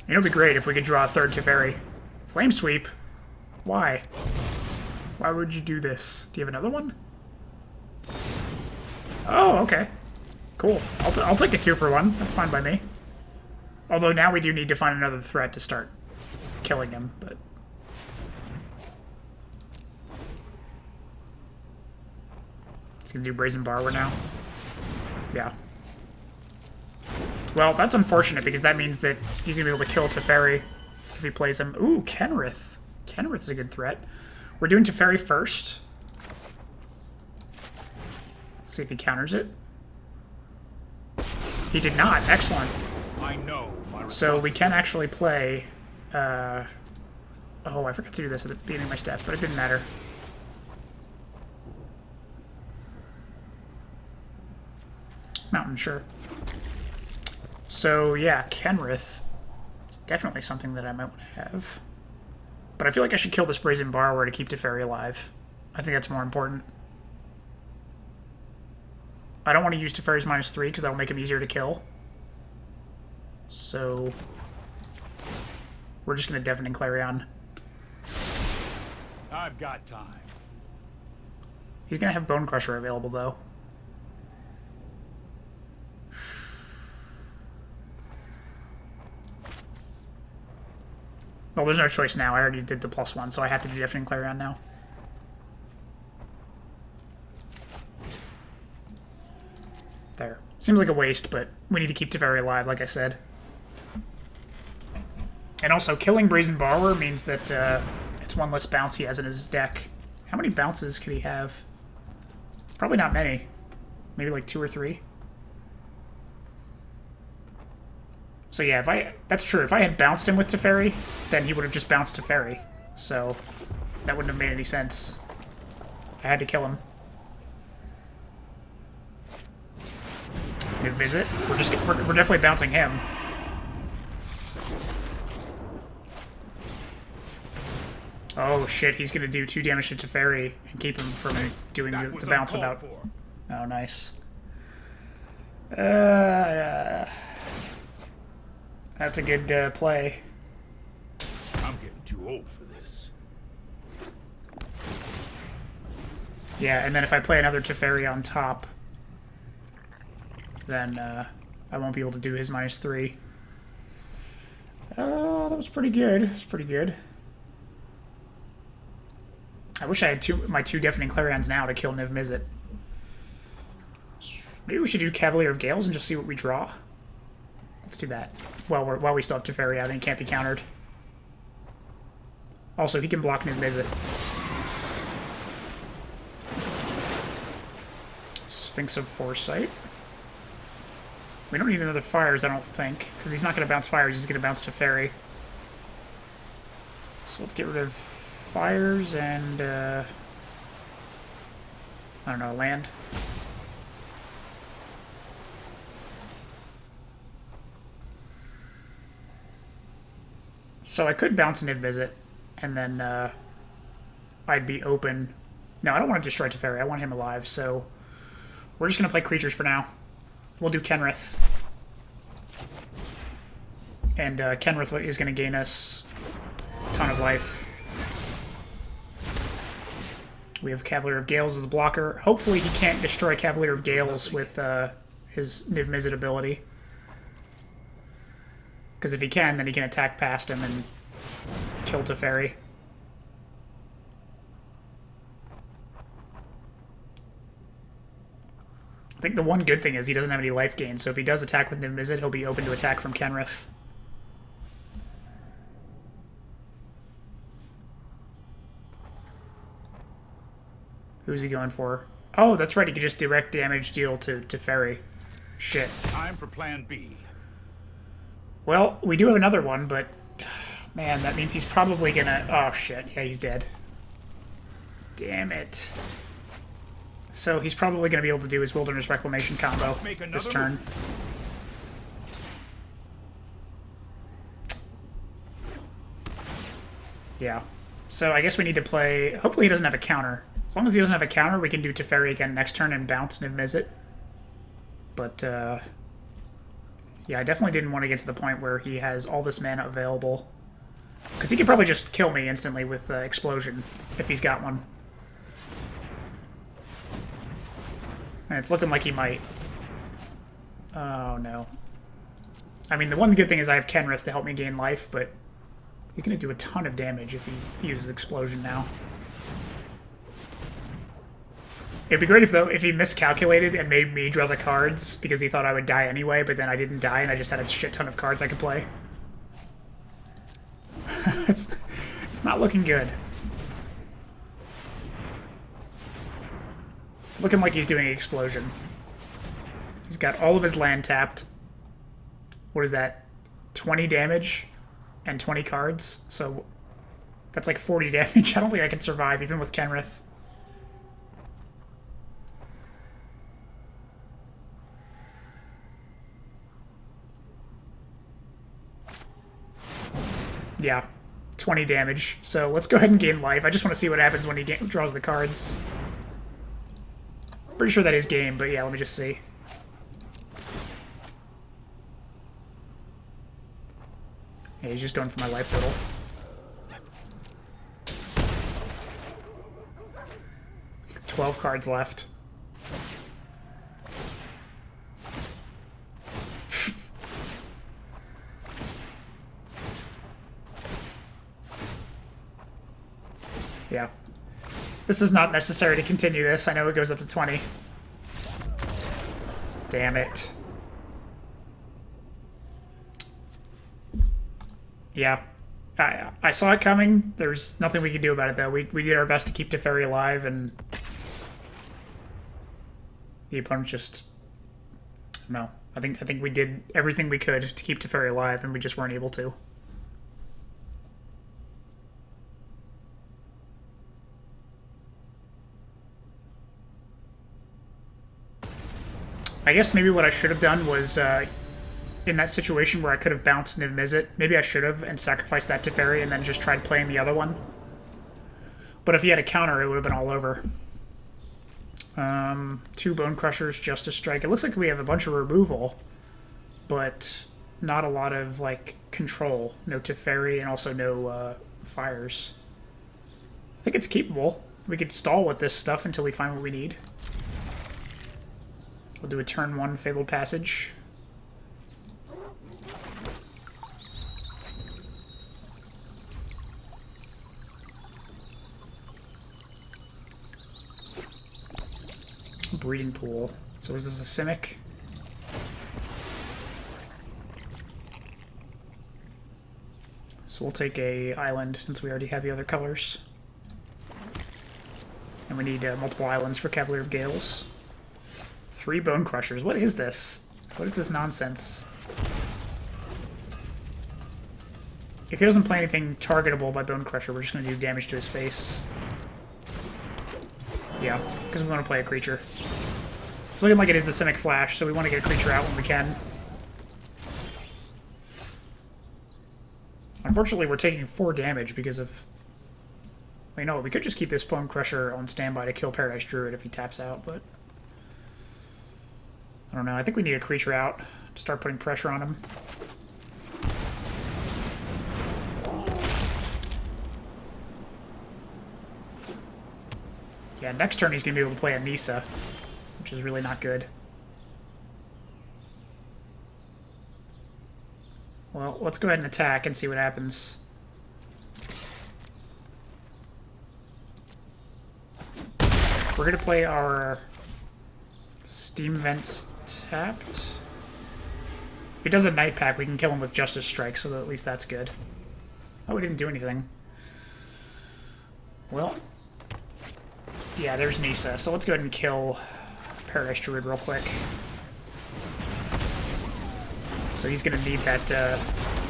You know, it'd be great if we could draw a third Teferi. Flame Sweep? Why? Why would you do this? Do you have another one? Oh, okay. Cool. I'll take a 2-for-1. That's fine by me. Although now we do need to find another threat to start killing him, but... He's gonna do Brazen Borrower now. Yeah. Well, that's unfortunate because that means that he's gonna be able to kill Teferi if he plays him. Ooh, Kenrith. Kenrith's a good threat. We're doing Teferi first. Let's see if he counters it. He did not. Excellent. I know. So we can actually play... oh, I forgot to do this at the beginning of my step, but it didn't matter. Mountain, sure. So, yeah, Kenrith is definitely something that I might want to have. But I feel like I should kill this Brazen Borrower to keep Teferi alive. I think that's more important. I don't want to use Teferi's -3 because that will make him easier to kill. So we're just going to Deafening Clarion. I've got time. He's going to have Bonecrusher available, though. Well, there's no choice now. I already did the +1, so I have to do Deafening Clarion now. There. Seems like a waste, but we need to keep Teferi alive, like I said. And also, killing Brazen Borrower means that it's one less bounce he has in his deck. How many bounces could he have? Probably not many. Maybe like 2 or 3. So yeah, that's true. If I had bounced him with Teferi, then he would have just bounced Teferi. So that wouldn't have made any sense. I had to kill him. New visit. We're definitely bouncing him. Oh shit, he's gonna do 2 damage to Teferi and keep him from doing the bounce without... Oh, nice. That's a good play. I'm getting too old for this. Yeah, and then if I play another Teferi on top, then I won't be able to do his -3. That was pretty good. It was pretty good. I wish I had my 2 Deafening Clarions now to kill Niv Mizzet. Maybe we should do Cavalier of Gales and just see what we draw. Let's do that. While we still have Teferi out and he can't be countered. Also, he can block Niv Mizzet. Sphinx of Foresight. We don't need another Fires, I don't think, because he's not going to bounce Fires, he's going to bounce Teferi. So let's get rid of Fires and, I don't know, land. So I could bounce Niv Mizzet, and then I'd be open. No, I don't want to destroy Teferi, I want him alive, so We're just going to play creatures for now. We'll do Kenrith. And Kenrith is going to gain us a ton of life. We have Cavalier of Gales as a blocker. Hopefully he can't destroy Cavalier of Gales with his Niv-Mizzet ability. Because if he can, then he can attack past him and kill Teferi. I think the one good thing is he doesn't have any life gain, so if he does attack with Niv-Mizzet, he'll be open to attack from Kenrith. Who's he going for? Oh, that's right, he can just direct damage deal to Teferi. Shit. Time for plan B. Well, we do have another one, but... Man, that means he's probably gonna... Oh, shit. Yeah, he's dead. Damn it. So he's probably gonna be able to do his Wilderness Reclamation combo this turn. Yeah. So I guess we need to play... Hopefully he doesn't have a counter. As long as he doesn't have a counter, we can do Teferi again next turn and bounce Niv-Mizzet. But, yeah, I definitely didn't want to get to the point where he has all this mana available. Because he could probably just kill me instantly with Explosion, if he's got one. And it's looking like he might. Oh, no. I mean, the one good thing is I have Kenrith to help me gain life, but he's going to do a ton of damage if he uses Explosion now. It'd be great if he miscalculated and made me draw the cards because he thought I would die anyway, but then I didn't die and I just had a shit ton of cards I could play. It's not looking good. It's looking like he's doing Explosion. He's got all of his land tapped. What is that? 20 damage and 20 cards? So that's like 40 damage. I don't think I can survive even with Kenrith. Yeah, 20 damage. So let's go ahead and gain life. I just want to see what happens when he draws the cards. Pretty sure that is game, but yeah, let me just see. Yeah, he's just going for my life total. $12 cards left. Yeah. This is not necessary to continue this. I know it goes up to 20. Damn it. Yeah. I saw it coming. There's nothing we can do about it, though. We did our best to keep Teferi alive, and the opponent just... No. I think we did everything we could to keep Teferi alive, and we just weren't able to. I guess maybe what I should have done was, in that situation where I could have bounced Niv-Mizzet, maybe I should have and sacrificed that Teferi and then just tried playing the other one. But if he had a counter, it would have been all over. 2 Bonecrushers, Justice Strike. It looks like we have a bunch of removal, but not a lot of, like, control. No Teferi and also no fires. I think it's keepable. We could stall with this stuff until we find what we need. We'll do a turn 1 Fabled Passage. Breeding Pool. So is this a Simic? So we'll take a island since we already have the other colors. And we need multiple islands for Cavalier of Gales. 3 Bonecrushers. What is this? What is this nonsense? If he doesn't play anything targetable by Bonecrusher, we're just going to do damage to his face. Yeah, because we want to play a creature. It's looking like it is a Simic Flash, so we want to get a creature out when we can. Unfortunately, we're taking 4 damage because of... Well, you know what? We could just keep this Bonecrusher on standby to kill Paradise Druid if he taps out, but... I don't know. I think we need a creature out to start putting pressure on him. Yeah, next turn he's going to be able to play a Nissa, which is really not good. Well, let's go ahead and attack and see what happens. We're going to play our Steam Vents tapped. If he does a Night Pack, we can kill him with Justice Strike, so at least that's good. Oh, we didn't do anything. Well, yeah, there's Nissa. So let's go ahead and kill Paradise Druid real quick. So he's going to need that,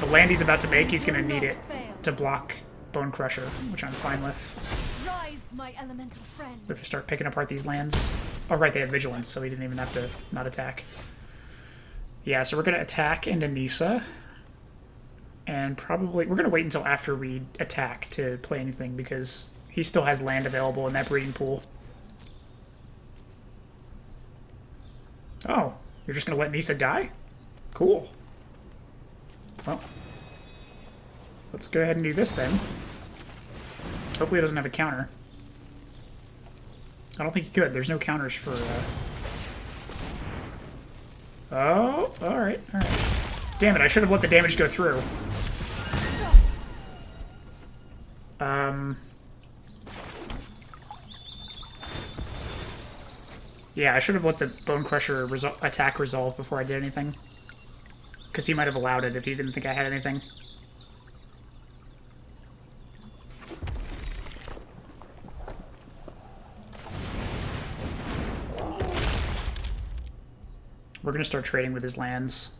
the land he's about to make, he's going to need it to block Bonecrusher, which I'm fine with. Rise, my elemental friend. We have to start picking apart these lands. Oh, right, they have Vigilance, so he didn't even have to not attack. Yeah, so we're going to attack into Nissa. And probably, we're going to wait until after we attack to play anything, because he still has land available in that breeding pool. Oh, you're just going to let Nissa die? Cool. Well, let's go ahead and do this then. Hopefully it doesn't have a counter. I don't think he could. There's no counters for... Oh, alright, alright. Damn it, I should have let the damage go through. Yeah, I should have let the Bonecrusher attack resolve before I did anything. Because he might have allowed it if he didn't think I had anything. We're going to start trading with his lands.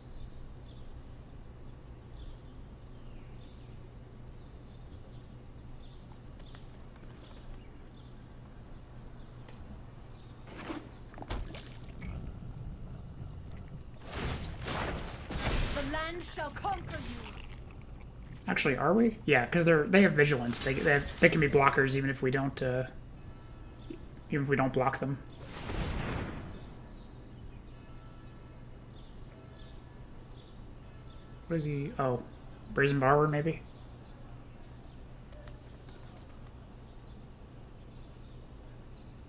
Shall conquer you. Actually, are we? Yeah, because they have Vigilance. They can be blockers even if we don't block them. What is he? Oh, Brazen Borrower maybe.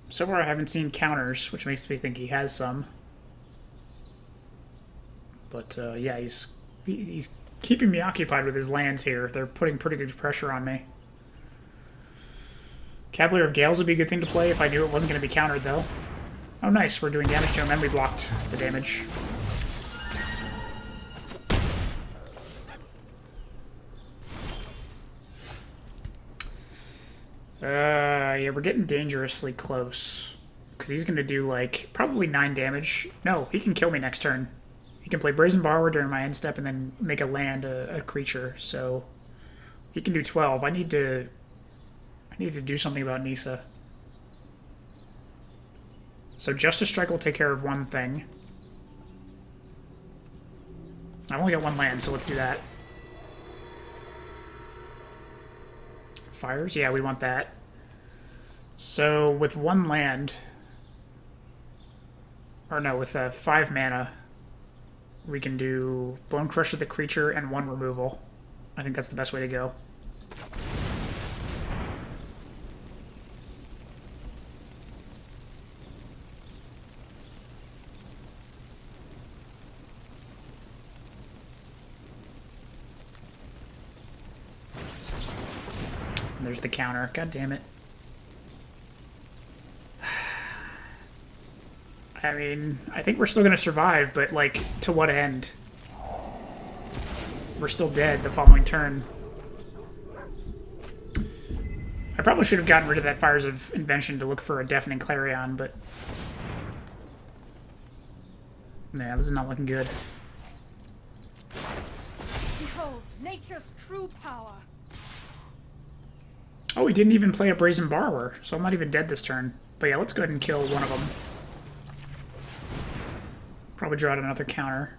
So far, I haven't seen counters, which makes me think he has some. But yeah, he's keeping me occupied with his lands here. They're putting pretty good pressure on me. Cavalier of Gales would be a good thing to play if I knew it wasn't going to be countered, though. Oh, nice. We're doing damage to him, and we blocked the damage. Yeah, we're getting dangerously close. Because he's going to do, like, probably 9 damage. No, he can kill me next turn. He can play Brazen Borrower during my end step and then make a land a creature. So he can do 12. I need to do something about Nissa. So Justice Strike will take care of one thing. I've only got one land, so let's do that. Fires? Yeah, we want that. So with one land... Or no, with 5 mana... We can do Bonecrusher the creature and 1 removal. I think that's the best way to go. And there's the counter. God damn it. I mean, I think we're still going to survive, but, like, to what end? We're still dead the following turn. I probably should have gotten rid of that Fires of Invention to look for a Deafening Clarion, but... Yeah, this is not looking good. Behold, nature's true power. Oh, he didn't even play a Brazen Borrower, so I'm not even dead this turn. But yeah, let's go ahead and kill one of them. Probably draw out another counter.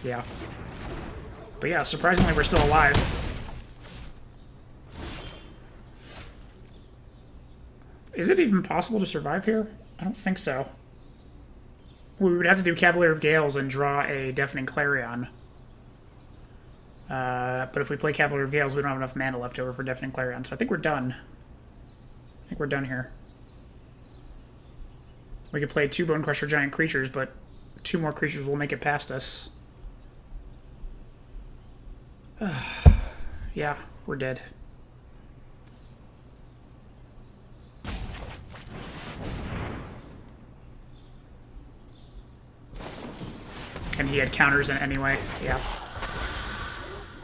Yeah. But yeah, surprisingly, we're still alive. Is it even possible to survive here? I don't think so. We would have to do Cavalier of Gales and draw a Deafening Clarion. But if we play Cavalier of Gales, we don't have enough mana left over for Deafening Clarion, so I think we're done. I think we're done here. We could play 2 Bonecrusher Giant creatures, but 2 more creatures will make it past us. Yeah, we're dead. And he had counters in it anyway. Yeah.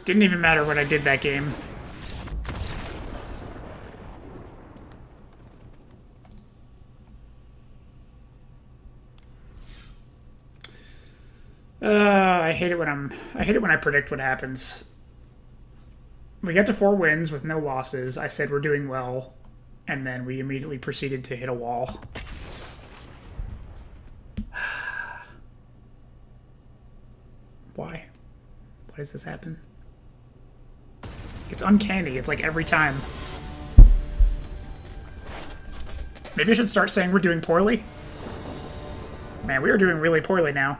Didn't even matter what I did that game. I hate it when I predict what happens. We got to 4 wins with no losses. I said we're doing well, and then we immediately proceeded to hit a wall. Why? Why does this happen? It's uncanny. It's like every time. Maybe I should start saying we're doing poorly. Man, we are doing really poorly now.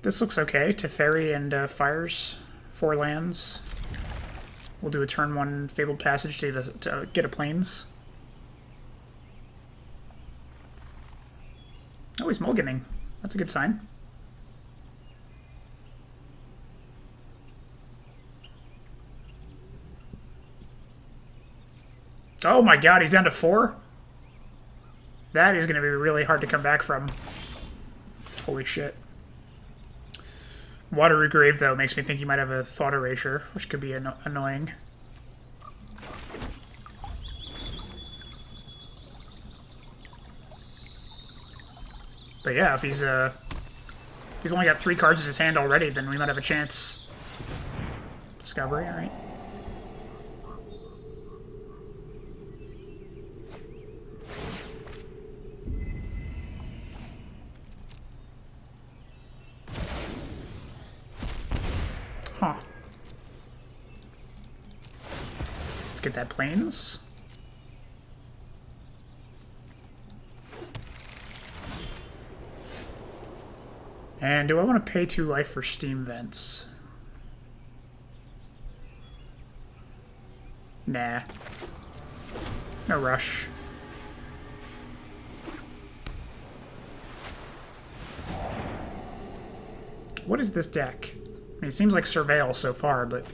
This looks okay. Teferi and Fires, 4 lands. We'll do a turn 1 Fabled Passage to get a Plains. Oh, he's mulliganing. That's a good sign. Oh my god, he's down to 4? That is going to be really hard to come back from. Holy shit. Watery Grave, though, makes me think he might have a Thought Erasure, which could be annoying. But yeah, if he's only got 3 cards in his hand already, then we might have a chance. Discovery, alright. Huh. Let's get that Plains. And do I want to pay 2 life for Steam Vents? Nah. No rush. What is this deck? I mean, it seems like Surveil so far, but...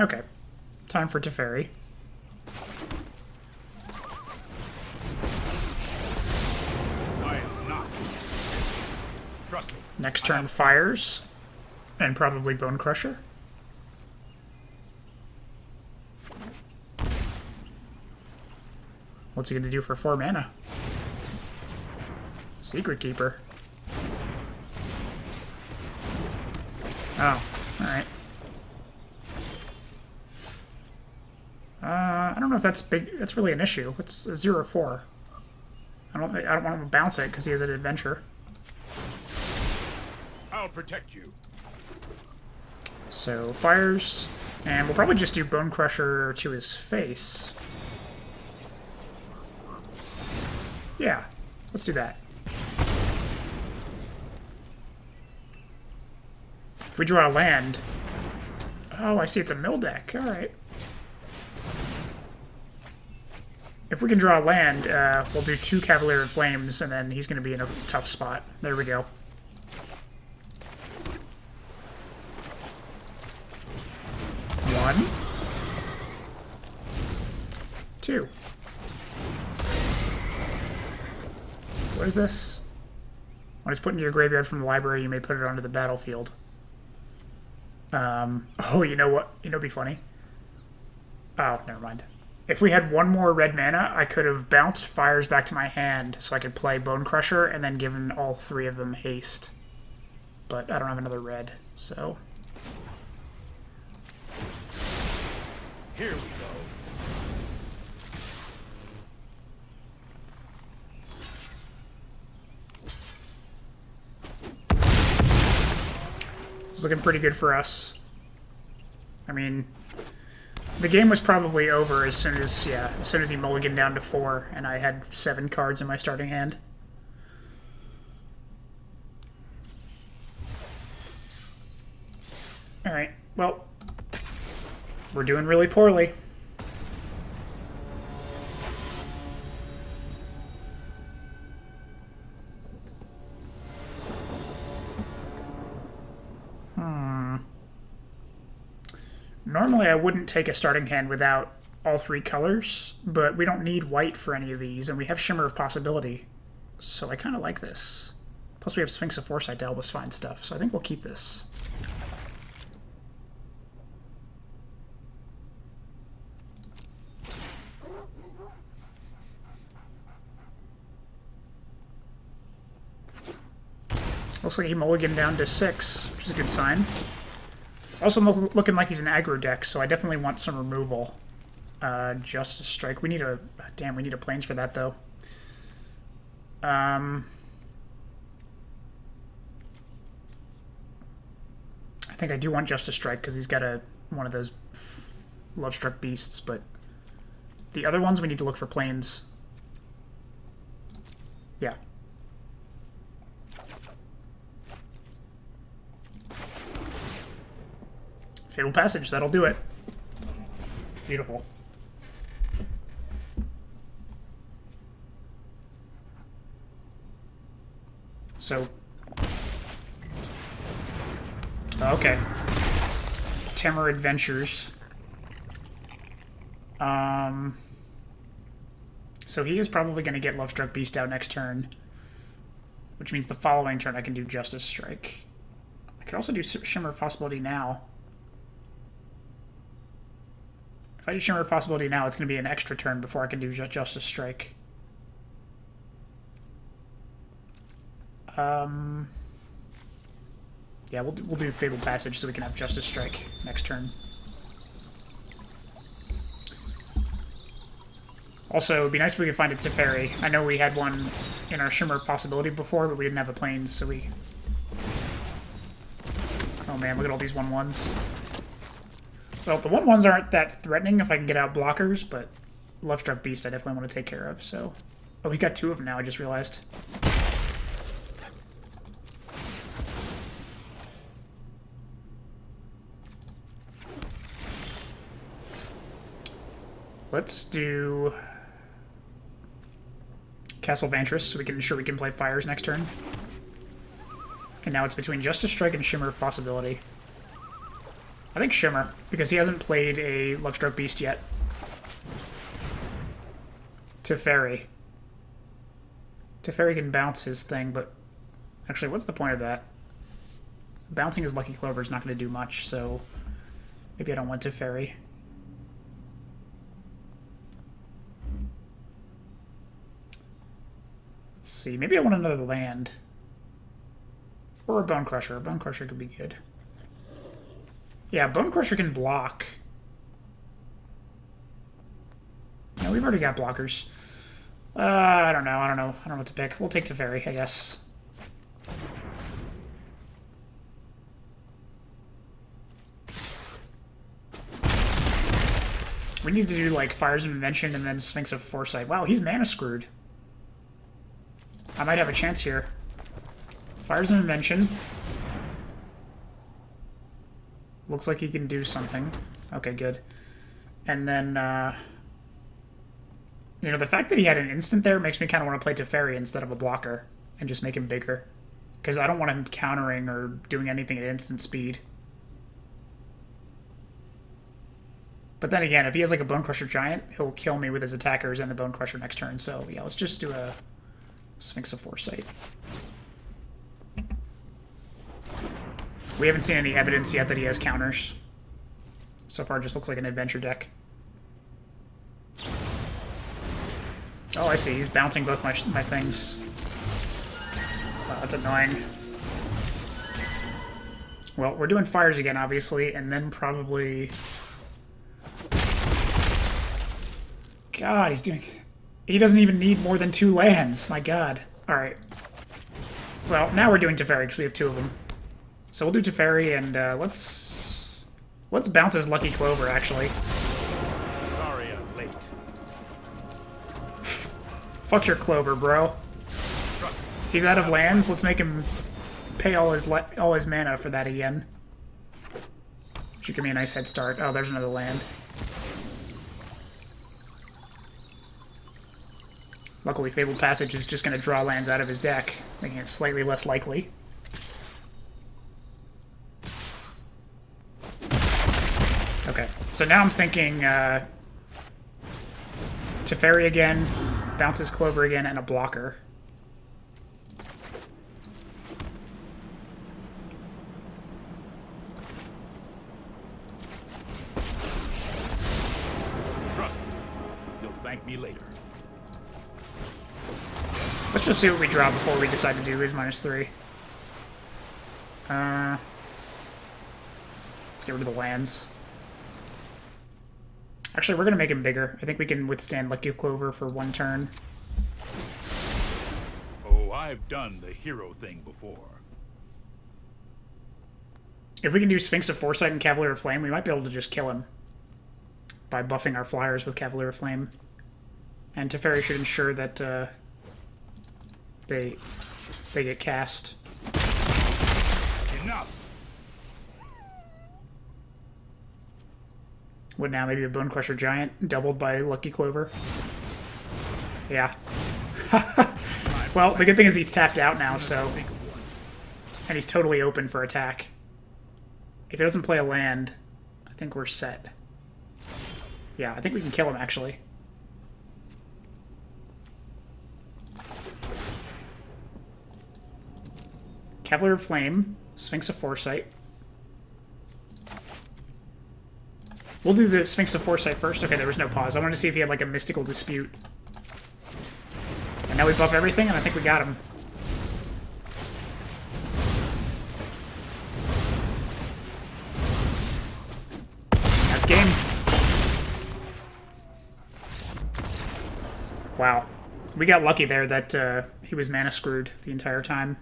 Okay. Time for Teferi. I am not. Trust me. Next turn, Fires. And probably Bonecrusher. What's he going to do for 4 mana? Secret Keeper. Oh, alright. I don't know if that's big. That's really an issue. It's a 0/4. I don't want to bounce it because he has an adventure. I'll protect you. So Fires, and we'll probably just do Bonecrusher to his face. Yeah, let's do that. If we draw a land... Oh, I see, it's a mill deck. Alright. If we can draw a land, we'll do 2 Cavalier of Flames, and then he's going to be in a tough spot. There we go. One. 2. What is this? When it's put into your graveyard from the library, you may put it onto the battlefield. Oh, you know what? You know what'd be funny? Oh, never mind. If we had 1 more red mana, I could have bounced Fires back to my hand so I could play Bonecrusher and then given all 3 of them haste. But I don't have another red, so... Here we go. It's looking pretty good for us. I mean, the game was probably over as soon as he mulliganed down to 4, and I had 7 cards in my starting hand. Alright, well, we're doing really poorly. Normally I wouldn't take a starting hand without all 3 colors, but we don't need white for any of these, and we have Shimmer of Possibility, so I kind of like this. Plus we have Sphinx of Foresight to help us find stuff, so I think we'll keep this. Looks like he mulliganed down to 6, which is a good sign. Also looking like he's an aggro deck, so I definitely want some removal. Justice Strike. We need a... Damn, we need a Plains for that, though. I think I do want Justice Strike, because he's got one of those Love-Struck Beasts, but... The other ones, we need to look for Plains. Yeah. Fabled Passage, that'll do it. Beautiful. So... Okay. Temur Adventures. So he is probably going to get Love-Struck Beast out next turn. Which means the following turn I can do Justice Strike. I could also do Shimmer of Possibility now. If I do Shimmer of Possibility now, it's going to be an extra turn before I can do Justice Strike. Yeah, we'll do Fabled Passage so we can have Justice Strike next turn. Also, it'd be nice if we could find a Teferi. I know we had one in our Shimmer of Possibility before, but we didn't have a Plains, so we... Oh man, look at all these 1/1s. Well, the 1/1s aren't that threatening if I can get out blockers, but Love-Struck Beast I definitely want to take care of, so... Oh, we got 2 of them now, I just realized. Let's do Castle Vantress so we can ensure we can play Fires next turn. And now it's between Justice Strike and Shimmer of Possibility. I think Shimmer, because he hasn't played a Love-Struck Beast yet. Teferi. Teferi can bounce his thing, but... Actually, what's the point of that? Bouncing his Lucky Clover is not going to do much, so... Maybe I don't want Teferi. Let's see, maybe I want another land. Or a Bonecrusher. A Bonecrusher could be good. Yeah, Bonecrusher can block. No, we've already got blockers. I don't know. I don't know what to pick. We'll take Teferi, I guess. We need to do, like, Fires of Invention and then Sphinx of Foresight. Wow, he's mana screwed. I might have a chance here. Fires of Invention. Looks like he can do something. Okay, good. And then, you know, the fact that he had an instant there makes me kind of want to play Teferi instead of a blocker and just make him bigger. Because I don't want him countering or doing anything at instant speed. But then again, if he has like a Bonecrusher Giant, he'll kill me with his attackers and the Bonecrusher next turn. So yeah, let's just do a Sphinx of Foresight. We haven't seen any evidence yet that he has counters. So far, it just looks like an adventure deck. Oh, I see. He's bouncing both my things. Wow, that's annoying. Well, we're doing Fires again, obviously, and then probably... God, he's doing... He doesn't even need more than 2 lands. My God. Alright. Well, now we're doing Teferi because we have 2 of them. So we'll do Teferi, and let's bounce his Lucky Clover, actually. Sorry I'm late. Fuck your Clover, bro. He's out of lands. Let's make him pay all his mana for that again. Should give me a nice head start. Oh, there's another land. Luckily, Fabled Passage is just going to draw lands out of his deck, making it slightly less likely. Okay, so now I'm thinking Teferi again, bounces Clover again, and a blocker. Trust me. You'll thank me later. Let's just see what we draw before we decide to do his -3. Let's get rid of the lands. Actually, we're going to make him bigger. I think we can withstand Lucky Clover for 1 turn. Oh, I've done the hero thing before. If we can do Sphinx of Foresight and Cavalier of Flame, we might be able to just kill him by buffing our flyers with Cavalier of Flame. And Teferi should ensure that they get cast. Enough! What now? Maybe a Bonecrusher Giant doubled by Lucky Clover? Yeah. Well, the good thing is he's tapped out now, so... And he's totally open for attack. If he doesn't play a land, I think we're set. Yeah, I think we can kill him, actually. Cavalier of Flame, Sphinx of Foresight. We'll do the Sphinx of Foresight first. Okay, there was no pause. I wanted to see if he had like a mystical dispute. And now we buff everything, and I think we got him. That's game. Wow. We got lucky there that he was mana screwed the entire time.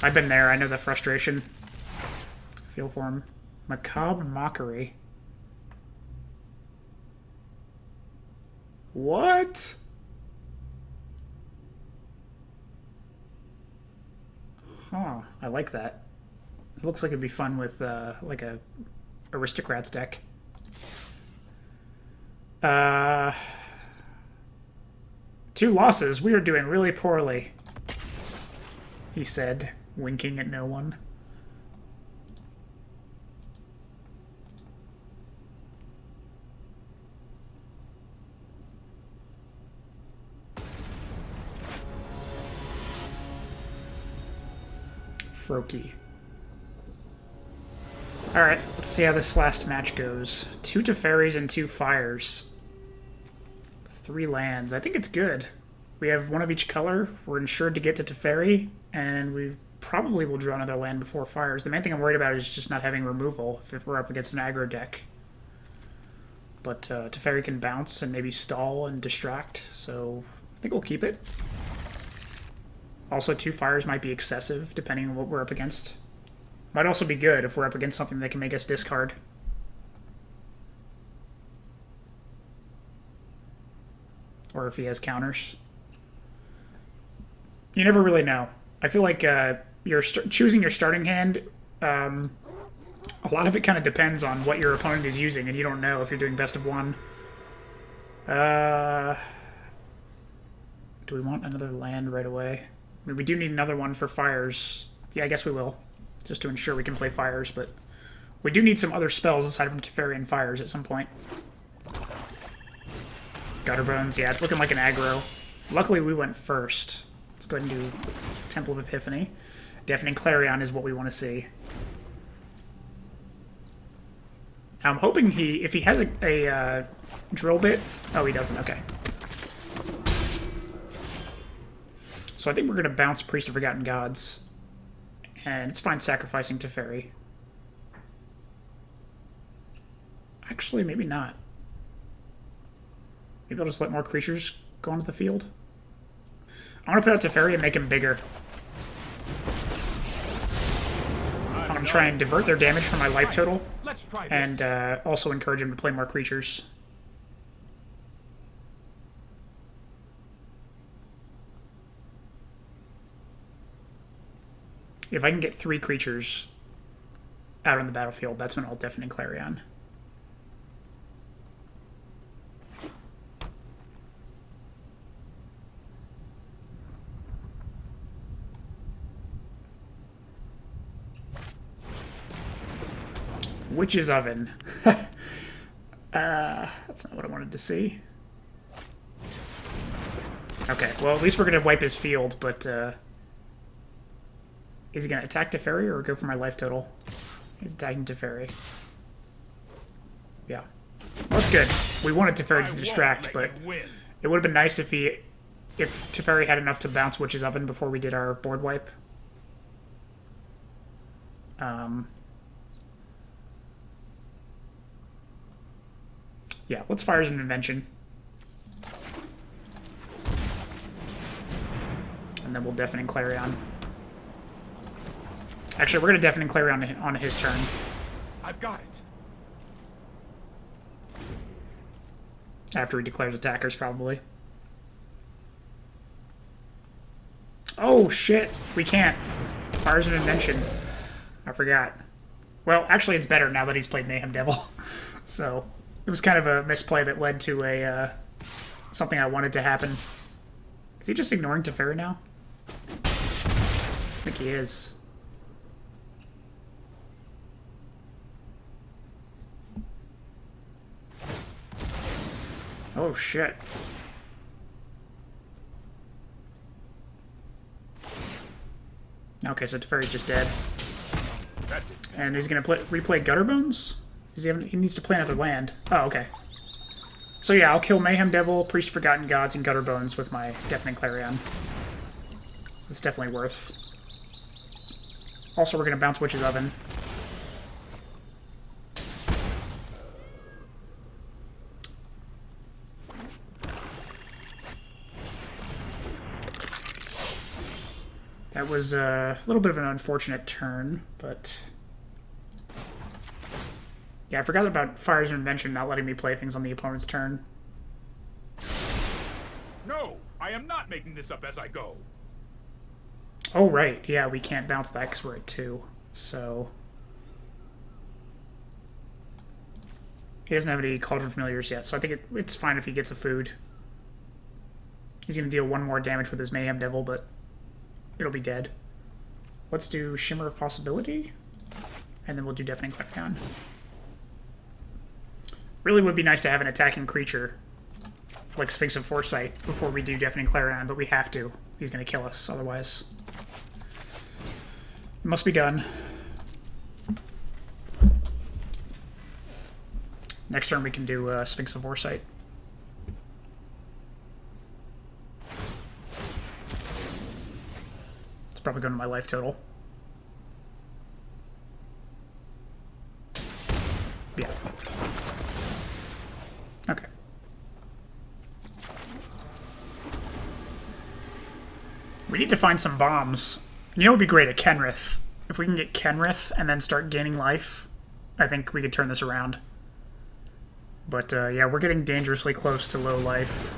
I've been there. I know the frustration. Feel for him. Macabre Mockery. What? Huh. I like that. It looks like it'd be fun with like a Aristocrats deck. 2 losses. We are doing really poorly, he said, winking at no one. Froky. Alright, let's see how this last match goes. 2 Teferis and 2 Fires. 3 lands. I think it's good. We have 1 of each color. We're insured to get to Teferi, and we probably will draw another land before Fires. The main thing I'm worried about is just not having removal if we're up against an aggro deck. But Teferi can bounce and maybe stall and distract, so I think we'll keep it. Also, 2 Fires might be excessive, depending on what we're up against. Might also be good if we're up against something that can make us discard. Or if he has counters. You never really know. I feel like you're choosing your starting hand, a lot of it kind of depends on what your opponent is using, and you don't know if you're doing best of 1. Do we want another land right away? I mean, we do need another one for Fires. Yeah, I guess we will. Just to ensure we can play Fires, but we do need some other spells aside from Teferi and Fires at some point. Gutterbones, yeah, it's looking like an aggro. Luckily, we went first. Let's go ahead and do Temple of Epiphany. Deafening Clarion is what we want to see. I'm hoping if he has a drill bit... Oh, he doesn't, okay. So I think we're going to bounce Priest of Forgotten Gods. And it's fine sacrificing Teferi. Actually, maybe not. Maybe I'll just let more creatures go onto the field. I want to put out Teferi and make him bigger. and try and divert their damage from my life total, Let's try this. and also encourage him to play more creatures. If I can get 3 creatures out on the battlefield, that's when I'll Deafening Clarion. Witch's Oven. That's not what I wanted to see. Okay, well, at least we're going to wipe his field, but is he going to attack Teferi or go for my life total? He's attacking Teferi. Yeah. Well, that's good. We wanted Teferi to distract, but it would have been nice if Teferi had enough to bounce Witch's Oven before we did our board wipe. Yeah, let's Fires of Invention. And then we'll Deafening Clarion. Actually, we're going to Deafening Clarion on his turn. I've got it. After he declares attackers, probably. Oh, shit. We can't. Fires of Invention. I forgot. Well, actually, it's better now that he's played Mayhem Devil. So, it was kind of a misplay that led to a something I wanted to happen. Is he just ignoring Teferi now? I think he is. Oh, shit. Okay, so Teferi's just dead. And he's going to replay Gutterbones? He needs to play another land. Oh, okay. So yeah, I'll kill Mayhem Devil, Priest of Forgotten Gods, and Gutterbones with my Deafening Clarion. It's definitely worth. Also, we're going to bounce Witch's Oven. That was a little bit of an unfortunate turn, but... Yeah, I forgot about Fires of Invention not letting me play things on the opponent's turn. No, I am not making this up as I go. Oh, right. Yeah, we can't bounce that because we're at 2. So... He doesn't have any Cauldron Familiars yet, so I think it's fine if he gets a food. He's going to deal 1 more damage with his Mayhem Devil, but it'll be dead. Let's do Shimmer of Possibility, and then we'll do Deafening Clarion. Really would be nice to have an attacking creature like Sphinx of Foresight before we do Deafening Clarion, but we have to. He's going to kill us otherwise. It must be done. Next turn we can do Sphinx of Foresight. It's probably going to my life total. Yeah. Okay. We need to find some bombs. You know what would be great? A Kenrith. If we can get Kenrith and then start gaining life, I think we could turn this around. But yeah, we're getting dangerously close to low life.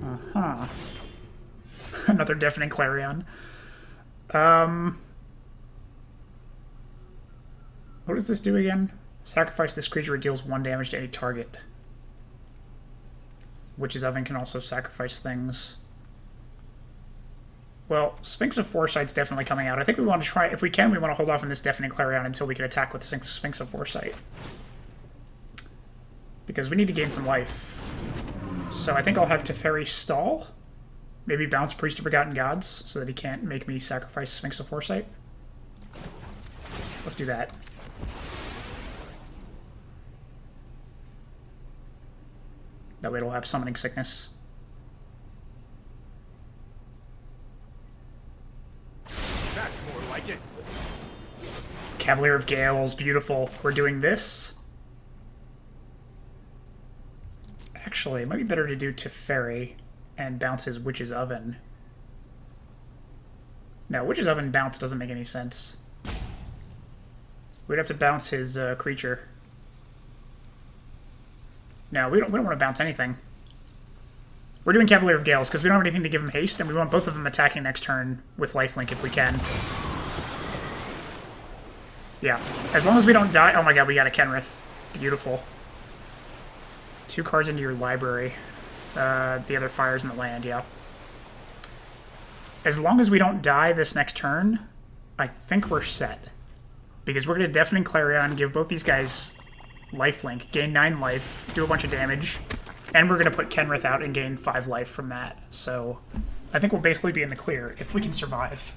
Uh-huh. Another Deafening Clarion. What does this do again? Sacrifice this creature, it deals 1 damage to any target. Witch's Oven can also sacrifice things. Well, Sphinx of Foresight's definitely coming out. I think we want to try, if we can, we want to hold off on this Deafening Clarion until we can attack with Sphinx of Foresight. Because we need to gain some life. So I think I'll have Teferi stall. Maybe bounce Priest of Forgotten Gods so that he can't make me sacrifice Sphinx of Foresight. Let's do that. That way it'll have Summoning Sickness. That's more like it. Cavalier of Gales, beautiful. We're doing this. Actually, it might be better to do Teferi and bounce his Witch's Oven. No, Witch's Oven bounce doesn't make any sense. We'd have to bounce his creature. No, we don't want to bounce anything. We're doing Cavalier of Gales because we don't have anything to give him haste, and we want both of them attacking next turn with lifelink if we can. Yeah, as long as we don't die... Oh my god, we got a Kenrith. Beautiful. 2 cards into your library. The other fire's in the land, yeah. As long as we don't die this next turn, I think we're set. Because we're going to Deafening Clarion, give both these guys lifelink, gain 9 life, do a bunch of damage, and we're going to put Kenrith out and gain 5 life from that. So I think we'll basically be in the clear if we can survive.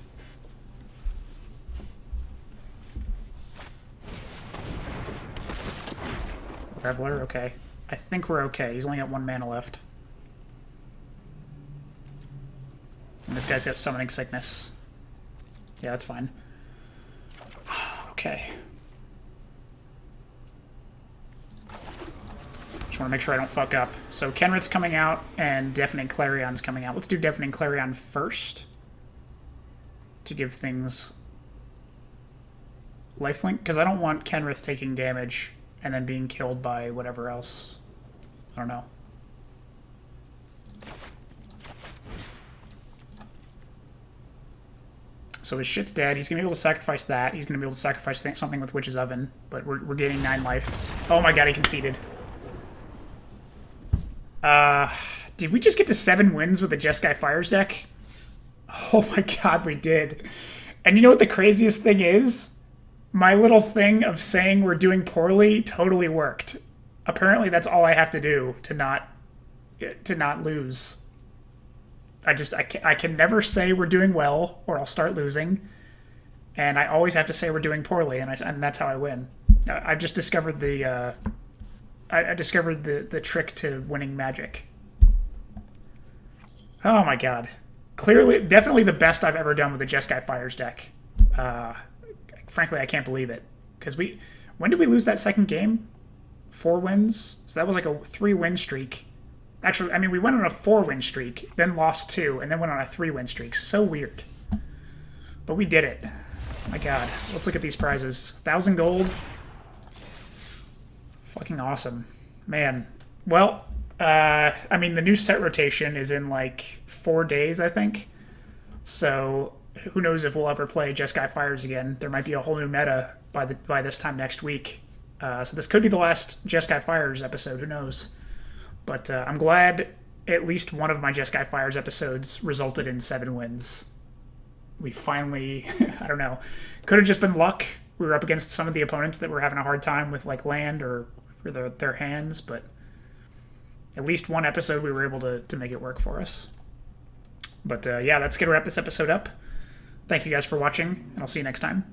Raveler, okay. I think we're okay. He's only got 1 mana left. And this guy's got Summoning Sickness. Yeah, that's fine. Okay. Just want to make sure I don't fuck up. So Kenrith's coming out, and Deafening Clarion's coming out. Let's do Deafening Clarion first. To give things lifelink. Because I don't want Kenrith taking damage and then being killed by whatever else. I don't know. So his shit's dead. He's going to be able to sacrifice that. He's going to be able to sacrifice something with Witch's Oven. But we're gaining 9 life. Oh my god, he conceded. Did we just get to 7 wins with the Jeskai Fires deck? Oh my god, we did. And you know what the craziest thing is? My little thing of saying we're doing poorly totally worked. Apparently that's all I have to do to not lose. I can never say we're doing well or I'll start losing. And I always have to say we're doing poorly, and that's how I win. I've just discovered the the trick to winning Magic. Oh my god. Clearly, definitely the best I've ever done with the Jeskai Fires deck. Frankly, I can't believe it. Because when did we lose that second game? 4 wins? So that was like a 3-win streak. Actually, I mean, we went on a 4-win streak, then lost 2, and then went on a 3-win streak. So weird. But we did it. My god. Let's look at these prizes. 1,000 gold. Fucking awesome. Man. Well, I mean, the new set rotation is in like 4 days, I think. So who knows if we'll ever play Jeskai Fires again. There might be a whole new meta by this time next week. So this could be the last Jeskai Fires episode. Who knows? But I'm glad at least one of my Jeskai Fires episodes resulted in 7 wins. We finally, I don't know, could have just been luck. We were up against some of the opponents that were having a hard time with like land or their hands, but at least one episode we were able to make it work for us. But yeah, that's going to wrap this episode up. Thank you guys for watching, and I'll see you next time.